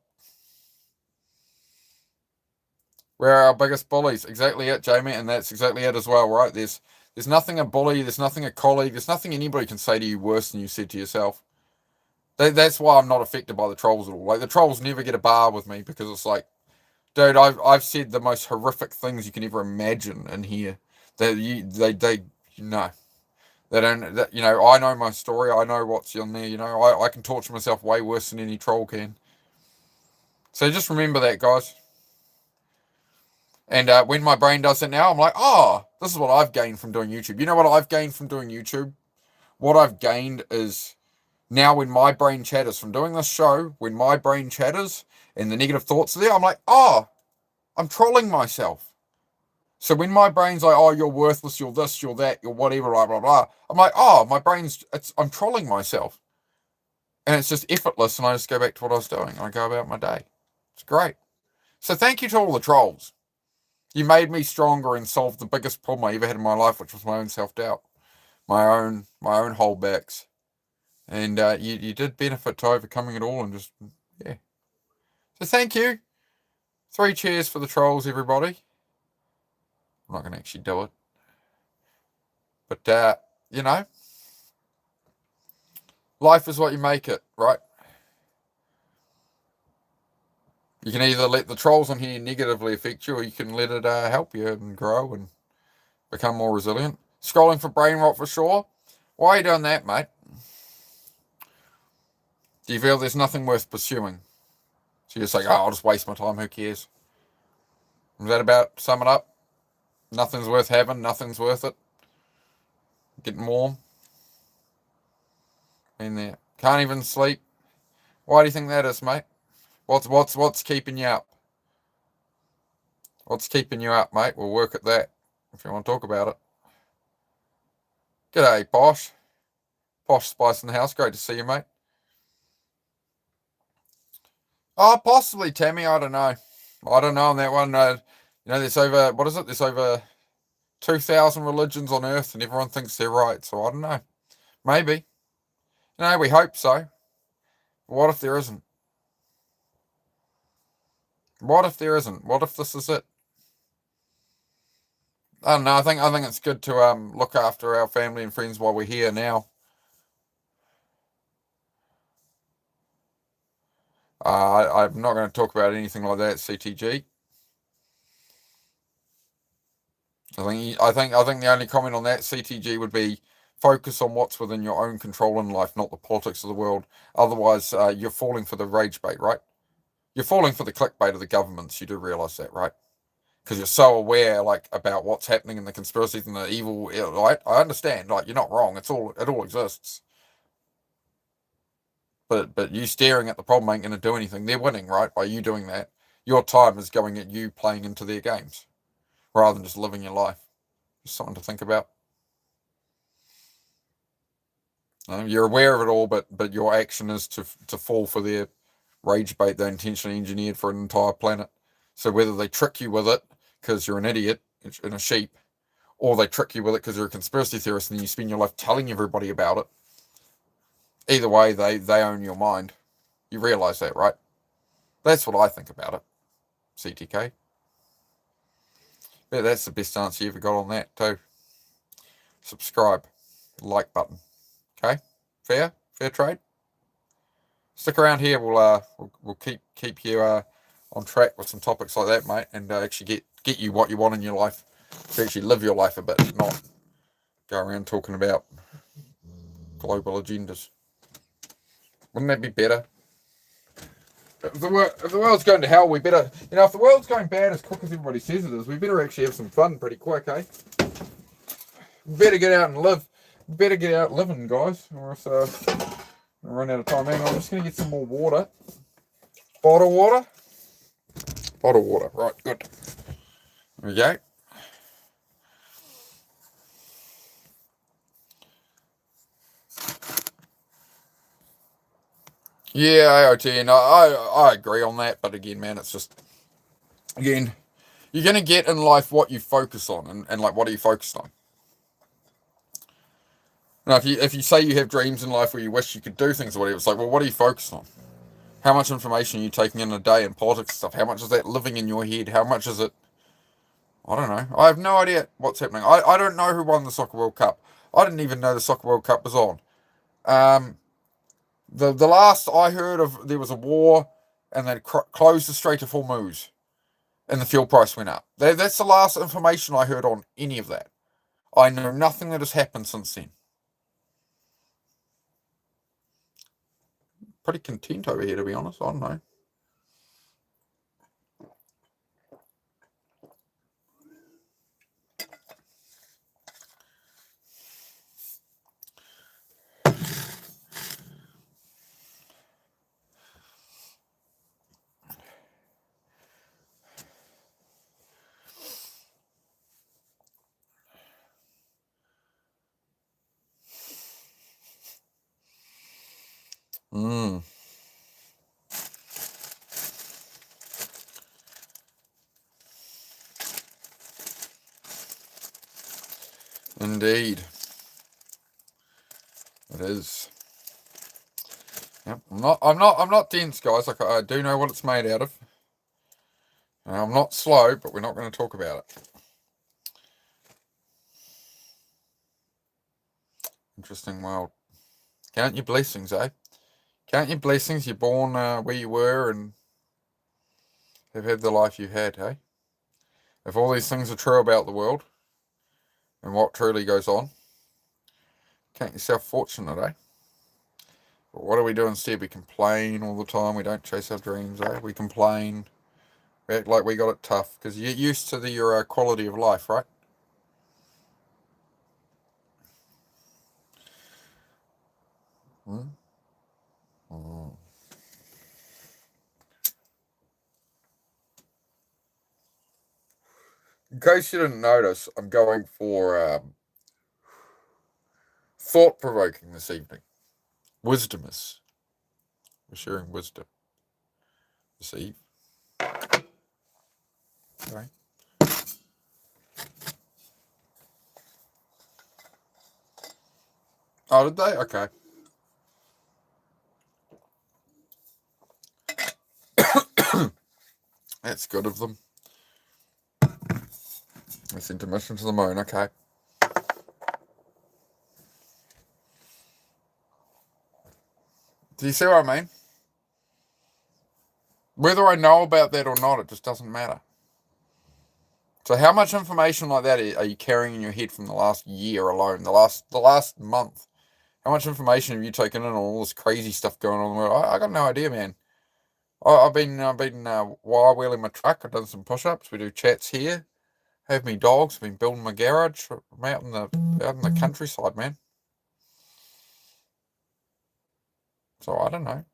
Speaker 1: We're our biggest bullies. Exactly it, Jamie, and that's exactly it as well, right? There's nothing a bully, there's nothing a colleague, there's nothing anybody can say to you worse than you said to yourself. That's why I'm not affected by the trolls at all. Like, the trolls never get a bar with me because it's like, dude, I've said the most horrific things you can ever imagine in here. They no. They don't, you know, I know my story, I know what's in there, you know, I can torture myself way worse than any troll can. So just remember that, guys. And when my brain does it now, I'm like, this is what I've gained from doing YouTube. You know what I've gained from doing YouTube? What I've gained is now when my brain chatters from doing this show, when my brain chatters and the negative thoughts are there, I'm like, I'm trolling myself. So when my brain's like, you're worthless, you're this, you're that, you're whatever, blah, blah, blah, I'm like, my brain's, I'm trolling myself. And it's just effortless, and I just go back to what I was doing, and I go about my day. It's great. So thank you to all the trolls. You made me stronger and solved the biggest problem I ever had in my life, which was my own self-doubt. My own holdbacks. And you did benefit to overcoming it all, and just, yeah. So thank you. 3 cheers for the trolls, everybody. I'm not going to actually do it. But, you know, life is what you make it, right? You can either let the trolls on here negatively affect you, or you can let it help you and grow and become more resilient. Scrolling for brain rot for sure. Why are you doing that, mate? Do you feel there's nothing worth pursuing? So you're just like, oh, I'll just waste my time, who cares? Is that about sum it up? Nothing's worth having, nothing's worth it. Getting warm. In there. Can't even sleep. Why do you think that is, mate? What's keeping you up? What's keeping you up, mate? We'll work at that if you want to talk about it. G'day, Posh. Posh Spice in the house. Great to see you, mate. Oh, possibly, Tammy. I don't know. I don't know on that one. There's over, what is it? There's over 2,000 religions on earth and everyone thinks they're right. So I don't know. Maybe. We hope so. What if there isn't? What if there isn't? What if this is it? I don't know. I think it's good to look after our family and friends while we're here now. I'm not going to talk about anything like that, CTG. I think the only comment on that, CTG, would be focus on what's within your own control in life, not the politics of the world. Otherwise, you're falling for the rage bait, right? You're falling for the clickbait of the governments. You do realize that, right? Because you're so aware, like, about what's happening in the conspiracies and the evil, right? I understand, like, you're not wrong. It all exists. But you staring at the problem ain't going to do anything. They're winning, right? By you doing that, your time is going at you playing into their games, rather than just living your life. Just something to think about. You're aware of it all, but your action is to fall for their rage bait they intentionally engineered for an entire planet. So whether they trick you with it because you're an idiot and a sheep, or they trick you with it because you're a conspiracy theorist and then you spend your life telling everybody about it, either way, they own your mind. You realise that, right? That's what I think about it, CTK. Yeah, that's the best answer you ever got on that, too. Subscribe. Like button. Okay? Fair trade? Stick around here. We'll keep you on track with some topics like that, mate, and actually get you what you want in your life. To actually live your life a bit, not go around talking about global agendas. Wouldn't that be better? If the world's going to hell, we better, if the world's going bad as quick as everybody says it is, we better actually have some fun pretty quick, eh? We better get out and live. We better get out living, guys, or else we'll run out of time. Hang on, I'm just going to get some more water. Bottle water? Bottle water, right, good. There we go. Yeah, AOT, and I agree on that, but again, man, it's just, again, you're going to get in life what you focus on, and like, what are you focused on? Now, if you say you have dreams in life where you wish you could do things or whatever, it's like, well, what are you focused on? How much information are you taking in a day in politics and stuff? How much is that living in your head? How much is it? I don't know. I have no idea what's happening. I don't know who won the Soccer World Cup. I didn't even know the Soccer World Cup was on. The last I heard of, there was a war and they'd closed the Strait of Hormuz and the fuel price went up. That's the last information I heard on any of that. I know nothing that has happened since then. Pretty content over here, to be honest. I don't know. Indeed. It is. Yep. I'm not dense, guys. Like, I do know what it's made out of. And I'm not slow, but we're not going to talk about it. Interesting world. Count your blessings, eh? Count your blessings. You're born where you were and have had the life you had, hey? If all these things are true about the world and what truly goes on, count yourself fortunate, eh? But what do we do instead? We complain all the time. We don't chase our dreams, eh? We complain. We act like we got it tough because you're used to your quality of life, right? Hmm? Hmm. In case you didn't notice, I'm going for thought-provoking this evening. Wisdomous. We're sharing wisdom this eve. Okay. Oh, did they? Okay. That's good of them. I sent a mission to the moon. Okay. Do you see what I mean? Whether I know about that or not, it just doesn't matter. So how much information like that are you carrying in your head from the last year alone, the last month? How much information have you taken in on all this crazy stuff going on in the world? I got no idea, man. I've been wire wheeling my truck. I've done some push-ups. We do chats here. Have me dogs. Been building my garage. I'm out in the countryside, man. So I don't know.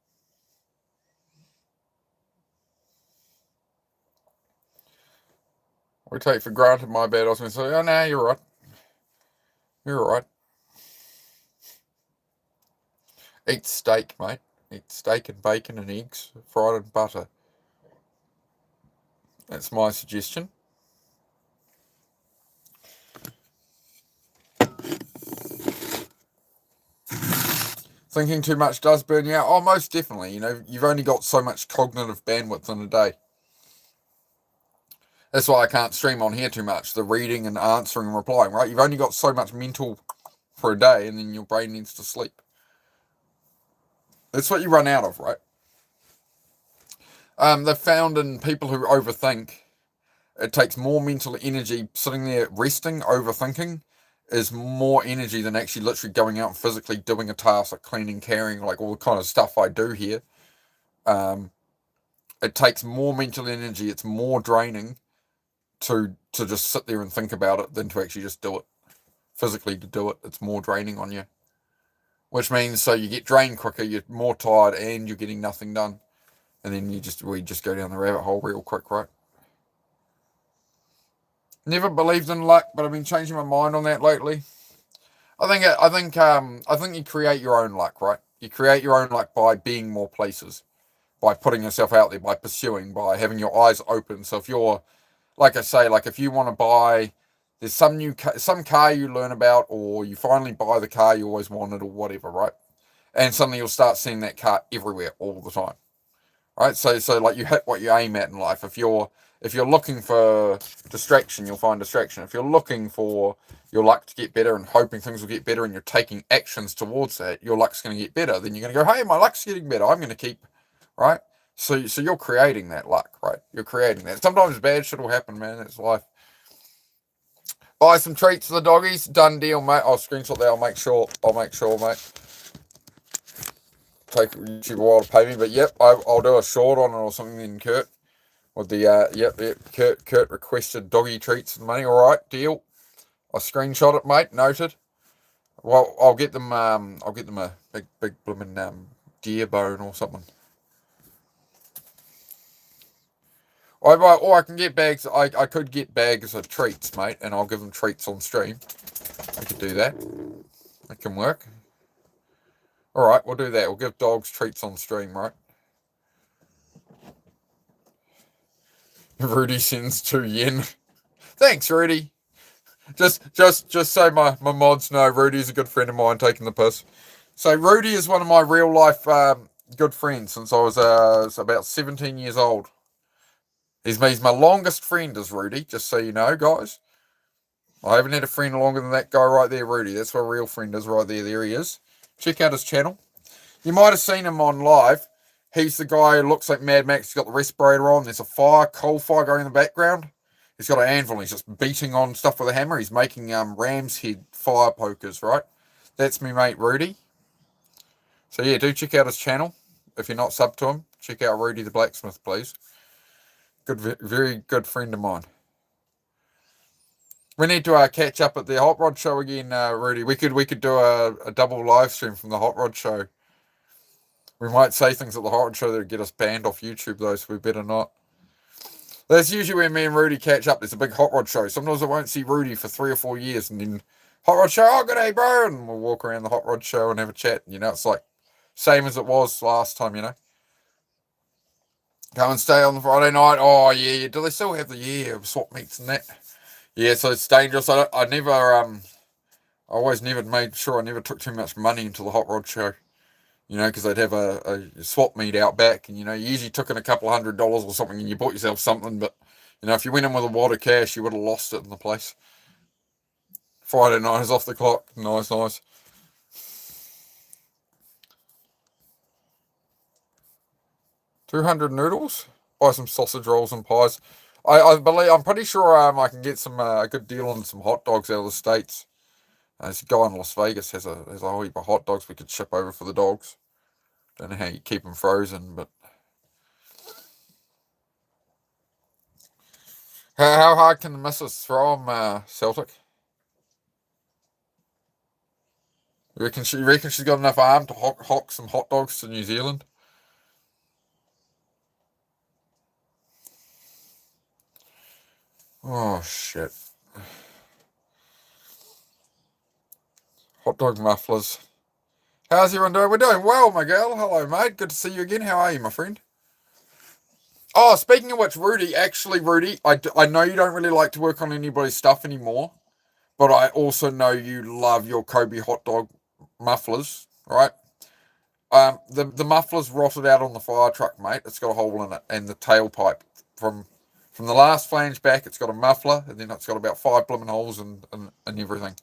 Speaker 1: We take for granted, my bad. I was going to say, oh no, you're right. You're right. Eat steak, mate. Eat steak and bacon and eggs, fried in butter. That's my suggestion. Thinking too much does burn you out. Oh, most definitely. You know, you've only got so much cognitive bandwidth in a day. That's why I can't stream on here too much. The reading and answering and replying, right? You've only got so much mental for a day, and then your brain needs to sleep. That's what you run out of, right? They've found in people who overthink, it takes more mental energy sitting there resting, overthinking, is more energy than actually literally going out and physically doing a task like cleaning, carrying, like all the kind of stuff I do here. It takes more mental energy. It's more draining to just sit there and think about it than to actually just do it. Physically to do it, it's more draining on you. Which means so you get drained quicker, you're more tired, and you're getting nothing done. And then we just go down the rabbit hole real quick, right? Never believed in luck, but I've been changing my mind on that lately. I think you create your own luck, right? You create your own luck by being more places, by putting yourself out there, by pursuing, by having your eyes open. So if you're, like I say, like if you want to buy, there's some car you learn about, or you finally buy the car you always wanted, or whatever, right? And suddenly you'll start seeing that car everywhere all the time, right? So like you hit what you aim at in life. If you're looking for distraction, you'll find distraction. If you're looking for your luck to get better and hoping things will get better, and you're taking actions towards that, your luck's going to get better. Then you're going to go, hey, my luck's getting better. I'm going to keep, right? So you're creating that luck, right? You're creating that. Sometimes bad shit will happen, man. That's life. Buy some treats for the doggies. Done deal, mate. I'll screenshot that. I'll make sure, mate. Take YouTube a while to pay me, but yep, I'll do a short on it or something then, Kurt. With the yep, Kurt requested doggy treats and money. All right, deal. I screenshot it, mate. Noted. Well, I'll get them a big blooming deer bone or something. Or I can get bags. I could get bags of treats, mate, and I'll give them treats on stream. I could do that. That can work. All right, we'll do that. We'll give dogs treats on stream, right? Rudy sends 2 yen. Thanks, Rudy. Just so my mods know, Rudy's a good friend of mine taking the piss. So Rudy is one of my real life good friends since I was about 17 years old. He's my longest friend is Rudy, just so you know, guys. I haven't had a friend longer than that guy right there, Rudy. That's what a real friend is right there. There he is. Check out his channel. You might have seen him on live. He's the guy who looks like Mad Max. He's got the respirator on. There's a coal fire going in the background. He's got an anvil. He's just beating on stuff with a hammer. He's making ram's head fire pokers, right? That's me mate Rudy. So yeah, do check out his channel. If you're not sub to him, check out Rudy the Blacksmith, please. Good, very good friend of mine. We need to catch up at the Hot Rod Show again, Rudy. We could do a double live stream from the Hot Rod Show. We might say things at the Hot Rod Show that get us banned off YouTube, though, so we better not. That's usually when me and Rudy catch up. There's a big Hot Rod Show. Sometimes I won't see Rudy for 3 or 4 years, and then Hot Rod Show, oh, good day, bro, and we'll walk around the Hot Rod Show and have a chat. You know, it's like same as it was last time, you know. Come and stay on the Friday night. Oh, yeah. Do they still have the, swap meets and that? Yeah, so it's dangerous. I always never made sure I never took too much money into the Hot Rod Show. You know, because they'd have a swap meet out back, and, you know, you usually took in a couple $100 or something, and you bought yourself something, but, you know, if you went in with a wad of cash, you would have lost it in the place. Friday night is off the clock. Nice, nice. $200 noodles? Buy some sausage rolls and pies. I'm pretty sure I can get some a good deal on some hot dogs out of the States. There's a guy in Las Vegas has a whole heap of hot dogs we could ship over for the dogs. Don't know how you keep them frozen, but how hard can the missus throw them, Celtic? You reckon she's got enough arm to hock some hot dogs to New Zealand? Oh shit. Hot dog mufflers. How's everyone doing? We're doing well, Miguel. Hello, mate. Good to see you again. How are you, my friend? Oh, speaking of which, Rudy, I know you don't really like to work on anybody's stuff anymore, but I also know you love your Kobe hot dog mufflers, right? The muffler's rotted out on the fire truck, mate. It's got a hole in it, and the tailpipe from the last flange back, it's got a muffler, and then it's got about 5 blooming holes and everything.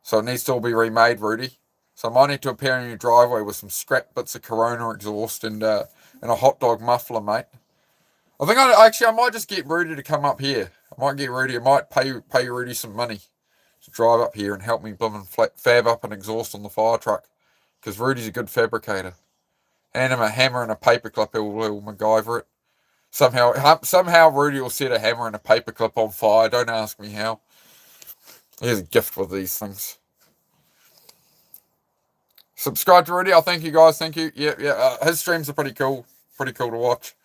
Speaker 1: So it needs to all be remade, Rudy. So I might need to appear in your driveway with some scrap bits of Corona exhaust and a hot dog muffler, mate. I think I might just get Rudy to come up here. I might pay Rudy some money to drive up here and help me blooming fab up an exhaust on the fire truck. Because Rudy's a good fabricator. Hand him a hammer and a paperclip, he'll MacGyver it. Somehow Rudy will set a hammer and a paperclip on fire. Don't ask me how. He has a gift with these things. Subscribe to Rudy. Thank you guys. Thank you. Yeah. His streams are pretty cool. Pretty cool to watch.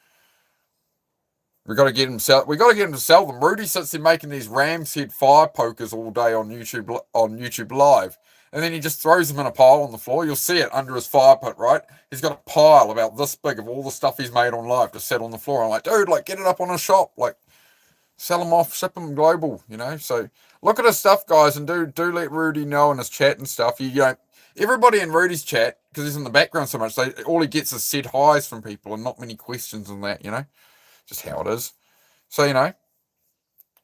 Speaker 1: We got to get him to sell them. Rudy sits there making these ram's head fire pokers all day on YouTube Live, and then he just throws them in a pile on the floor. You'll see it under his fire pit, right? He's got a pile about this big of all the stuff he's made on live just set on the floor. I'm like, dude, like get it up on his shop, like sell them off, ship them global, you know. So look at his stuff, guys, and do let Rudy know in his chat and stuff. You know, everybody in Rudy's chat, because he's in the background so much, all he gets is said highs from people and not many questions and that, you know. Just how it is. So, you know, if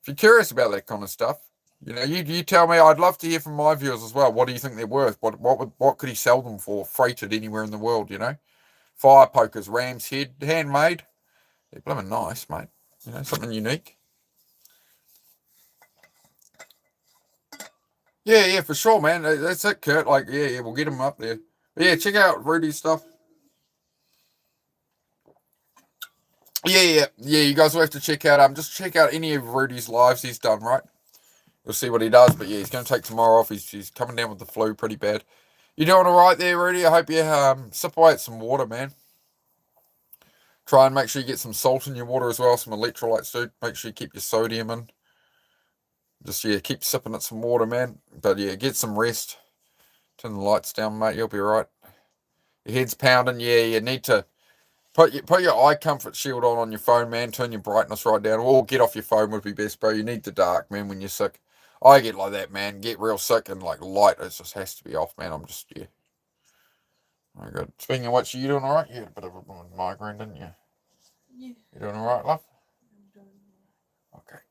Speaker 1: you're curious about that kind of stuff, you know, you tell me. I'd love to hear from my viewers as well. What do you think they're worth? What could he sell them for, freighted anywhere in the world, you know? Fire pokers, ram's head, handmade. They're blooming nice, mate. You know, something unique. Yeah, for sure, man. That's it, Kurt. Like, yeah, we'll get him up there. But yeah, check out Rudy's stuff. Yeah. You guys will have to check out. Just check out any of Rudy's lives he's done. Right, you'll see what he does. But yeah, he's going to take tomorrow off. He's coming down with the flu pretty bad. You doing all right there, Rudy? I hope you sip away at some water, man. Try and make sure you get some salt in your water as well, some electrolytes, dude. Make sure you keep your sodium in. Just keep sipping at some water, man. But yeah, get some rest. Turn the lights down, mate. You'll be right. Your head's pounding. Yeah, you need to. Put your eye comfort shield on your phone, man. Turn your brightness right down. Or get off your phone would be best, bro. You need the dark, man, when you're sick. I get like that, man. Get real sick and like light. It just has to be off, man. I'm just, yeah. Very good. Speaking of which, you doing all right? You had a bit of a migraine, didn't you?
Speaker 2: Yeah.
Speaker 1: You doing all right, love?
Speaker 2: I'm doing well.
Speaker 1: Okay.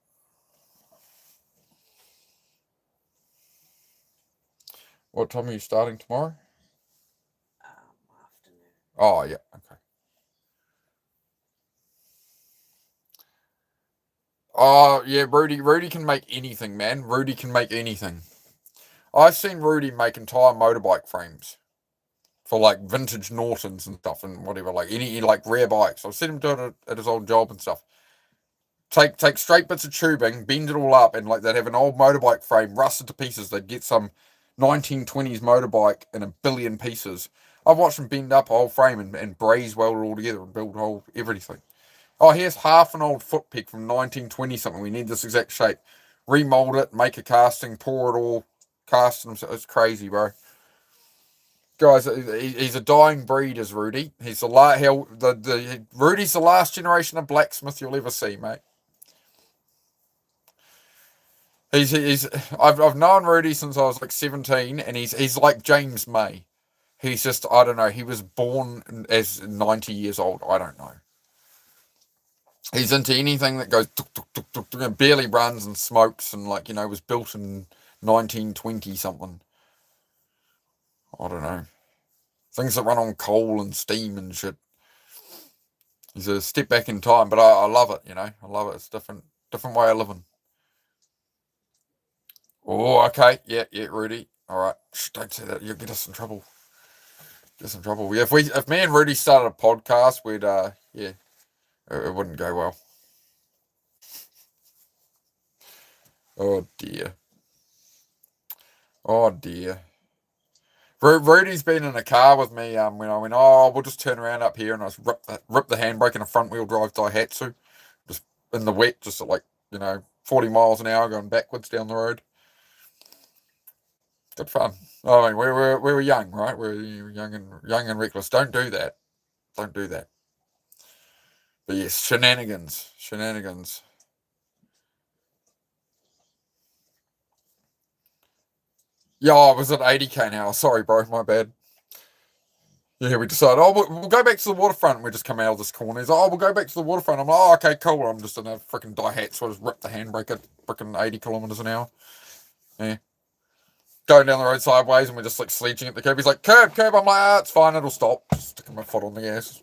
Speaker 1: What time are you starting tomorrow?
Speaker 2: Afternoon.
Speaker 1: Oh, yeah. Okay. Oh, yeah, Rudy can make anything, man. Rudy can make anything. I've seen Rudy make entire motorbike frames for like vintage Nortons and stuff and whatever, like any like rare bikes. I've seen him do it at his old job and stuff. Take straight bits of tubing, bend it all up, and like they'd have an old motorbike frame rusted to pieces. They'd get some 1920s motorbike in a billion pieces. I've watched them bend up a whole frame and braze weld it all together and build whole everything. Oh, here's half an old foot peg from 1920 something. We need this exact shape. Remold it, make a casting, pour it all, cast them. It's crazy, bro. Guys, he's a dying breed, is Rudy. He's Rudy's the last generation of blacksmith you'll ever see, mate. I've known Rudy since I was like 17, and he's like James May. He's just, I don't know, he was born as 90 years old. I don't know. He's into anything that goes tuk, tuk, tuk, tuk, tuk, and barely runs and smokes and like, was built in 1920 something. I don't know. Things that run on coal and steam and shit. He's a step back in time, but I love it, I love it. It's different way of living. Oh, okay. Yeah, Rudy. All right. Shh, don't say that. You'll get us in trouble. Yeah, if me and Rudy started a podcast, we'd it wouldn't go well. Oh dear. Rudy's been in a car with me when I went, we'll just turn around up here, and I just rip the handbrake in a front wheel drive Daihatsu, just in the wet, just at like 40 miles an hour going backwards down the road. Good fun. I mean, we were young, right? We were young and reckless. Don't do that. But yes, shenanigans. Yeah, I was at 80k an hour. Sorry, bro, my bad. Yeah, we decided, we'll go back to the waterfront. We just come out of this corner. He's like, we'll go back to the waterfront. I'm like, okay, cool. I'm just in a freaking Daihatsu, so I just rip the handbrake at freaking 80 kilometers an hour. Yeah. Going down the road sideways, and we're just like sledging at the curb. He's like, curb. I'm like, it's fine, it'll stop. Just sticking my foot on the gas.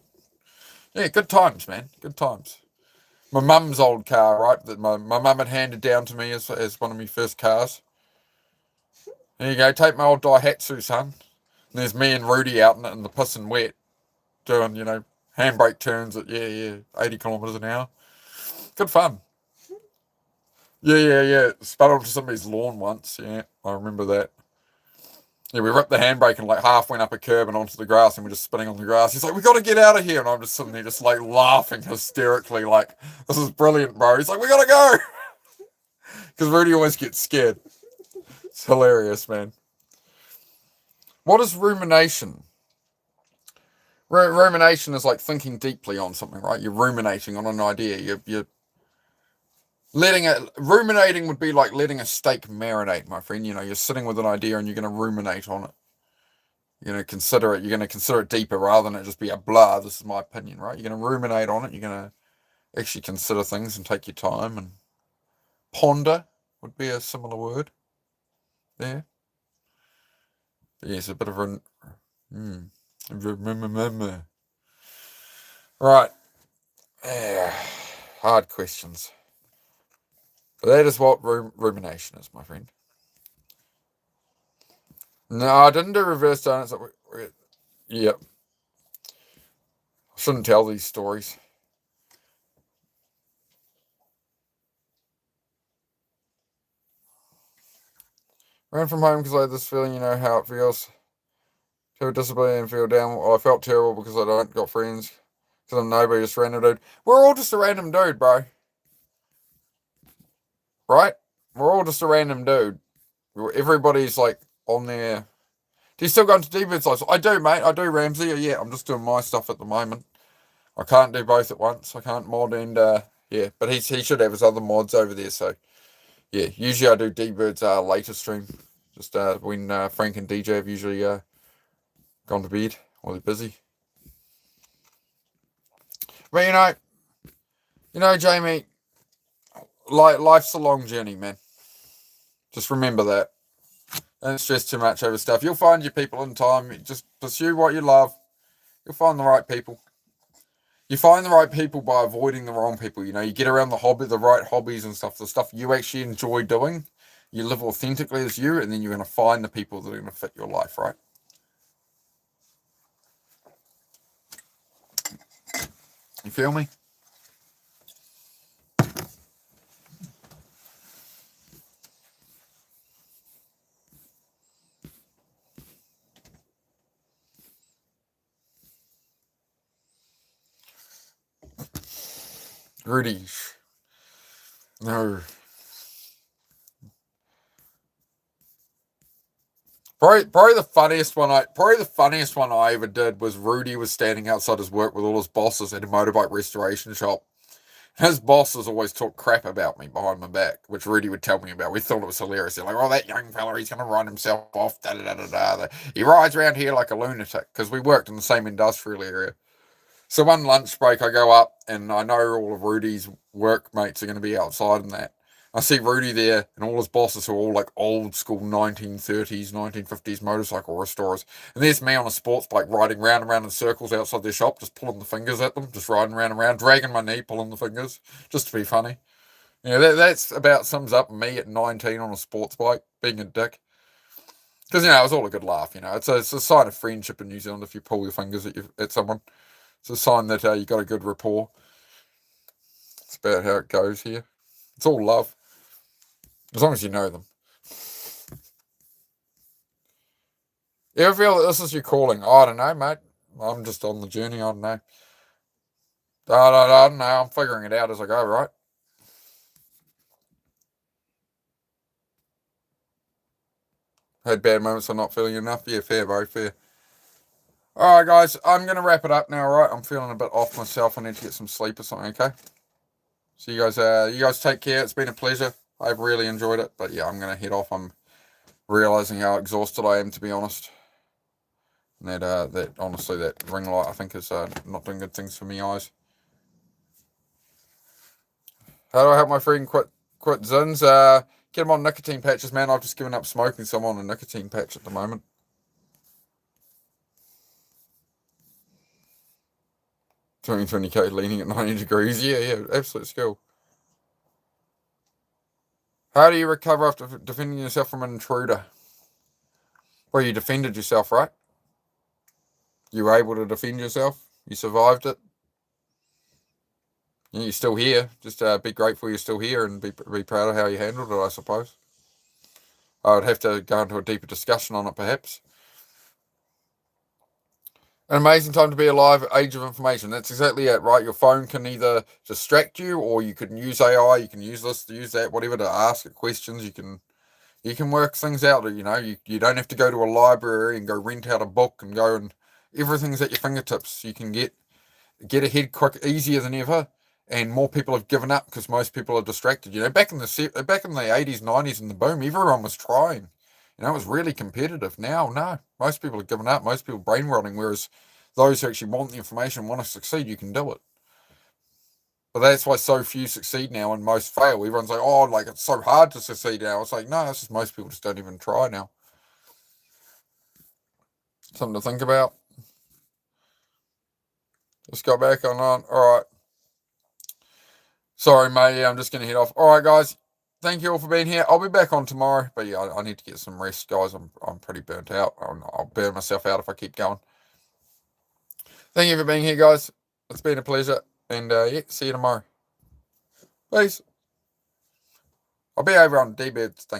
Speaker 1: Yeah, good times, man. Good times. My mum's old car, right? That my mum had handed down to me as one of my first cars. There you go. Take my old Daihatsu, son. And there's me and Rudy out in the piss and wet, doing handbrake turns at 80 kilometers an hour. Good fun. Yeah. Spun onto somebody's lawn once. Yeah, I remember that. Yeah, we ripped the handbrake and like half went up a curb and onto the grass, and we're just spinning on the grass. He's like, we got to get out of here. And I'm just sitting there just like laughing hysterically like, this is brilliant, bro. He's like, we got to go. Because Rudy always gets scared. It's hilarious, man. What is rumination? Rumination is like thinking deeply on something, right? You're ruminating on an idea. You're letting it. Ruminating would be like letting a steak marinate, my friend. You're sitting with an idea and you're going to ruminate on it. You're going to consider it. You're going to consider it deeper rather than it just be a blah. This is my opinion, right? You're going to ruminate on it. You're going to actually consider things and take your time, and ponder would be a similar word there. But yes, a bit of a right. Hard questions. But that is what rumination is, my friend. No, I didn't do reverse donuts. Yep. I shouldn't tell these stories. Ran from home because I had this feeling, you know how it feels. Feel disability and feel down. I felt terrible because I don't got friends. Because I'm nobody, just a random dude. We're all just a random dude, bro. Right? We're all just a random dude. Everybody's like on there. Do you still go into D-Birds lives? I do, mate. I do, Ramsey. Yeah, I'm just doing my stuff at the moment. I can't do both at once. I can't mod and yeah, but he should have his other mods over there. So yeah, usually I do D-Bird's later stream. Just when Frank and DJ have usually gone to bed or they're busy. But Jamie, life's a long journey, man. Just remember that. Don't stress too much over stuff. You'll find your people in time. Just pursue what you love. You'll find the right people. You find the right people by avoiding the wrong people. You get around the right hobbies and stuff, the stuff you actually enjoy doing. You live authentically as you, and then you're going to find the people that are going to fit your life, right? You feel me? Rudy. No. Probably the funniest one I ever did was Rudy was standing outside his work with all his bosses at a motorbike restoration shop. His bosses always talk crap about me behind my back, which Rudy would tell me about. We thought it was hilarious. They're like, "Oh, that young fella, he's going to run himself off. Da da da da da. He rides around here like a lunatic," because we worked in the same industrial area. So one lunch break, I go up and I know all of Rudy's workmates are going to be outside and that. I see Rudy there and all his bosses who are all like old school 1930s, 1950s motorcycle restorers. And there's me on a sports bike riding round and round in circles outside their shop, just pulling the fingers at them, just riding round and round, dragging my knee, pulling the fingers, just to be funny. Yeah, that's about sums up me at 19 on a sports bike, being a dick. Because, it was all a good laugh, It's a sign of friendship in New Zealand if you pull your fingers at someone. It's a sign that you got a good rapport. It's about how it goes here. It's all love. As long as you know them. You ever feel that this is your calling? Oh, I don't know, mate. I'm just on the journey. I don't know. I don't know. I'm figuring it out as I go, right? Had bad moments of not feeling enough. Yeah, fair, bro, fair. All right, guys. I'm going to wrap it up now, all right? I'm feeling a bit off myself. I need to get some sleep or something, okay? So you guys take care. It's been a pleasure. I've really enjoyed it. But, yeah, I'm going to head off. I'm realizing how exhausted I am, to be honest. And that honestly, that ring light, I think, is not doing good things for me eyes. How do I help my friend quit Zins? Get him on nicotine patches, man. I've just given up smoking, so I'm on a nicotine patch at the moment. 20K leaning at 90 degrees. Yeah, absolute skill. How do you recover after defending yourself from an intruder? Well, you defended yourself, right? You were able to defend yourself. You survived it. You're still here. Just be grateful you're still here and be proud of how you handled it, I suppose. I would have to go into a deeper discussion on it, perhaps. An amazing time to be alive, age of information. That's exactly it, right? Your phone can either distract you, or you can use AI, you can use this, use that, whatever, to ask it questions. You can work things out. You don't have to go to a library and go rent out a book and go, and everything's at your fingertips. You can get ahead quick, easier than ever. And more people have given up because most people are distracted. Back in the 80s, 90s, in the boom, everyone was trying. It was really competitive. Now, no, most people have given up. Most people brain rotting. Whereas those who actually want the information, want to succeed, you can do it. But that's why so few succeed now and most fail. Everyone's like, "Oh, like it's so hard to succeed now." It's like, no, it's just most people just don't even try now. Something to think about. Just go back on. All right. Sorry, mate. Yeah, I'm just going to head off. All right, guys. Thank you all for being here. I'll be back on tomorrow. But yeah, I need to get some rest, guys. I'm pretty burnt out. I'll burn myself out if I keep going. Thank you for being here, guys. It's been a pleasure. And yeah, see you tomorrow. Peace. I'll be over on D-Bird's thing.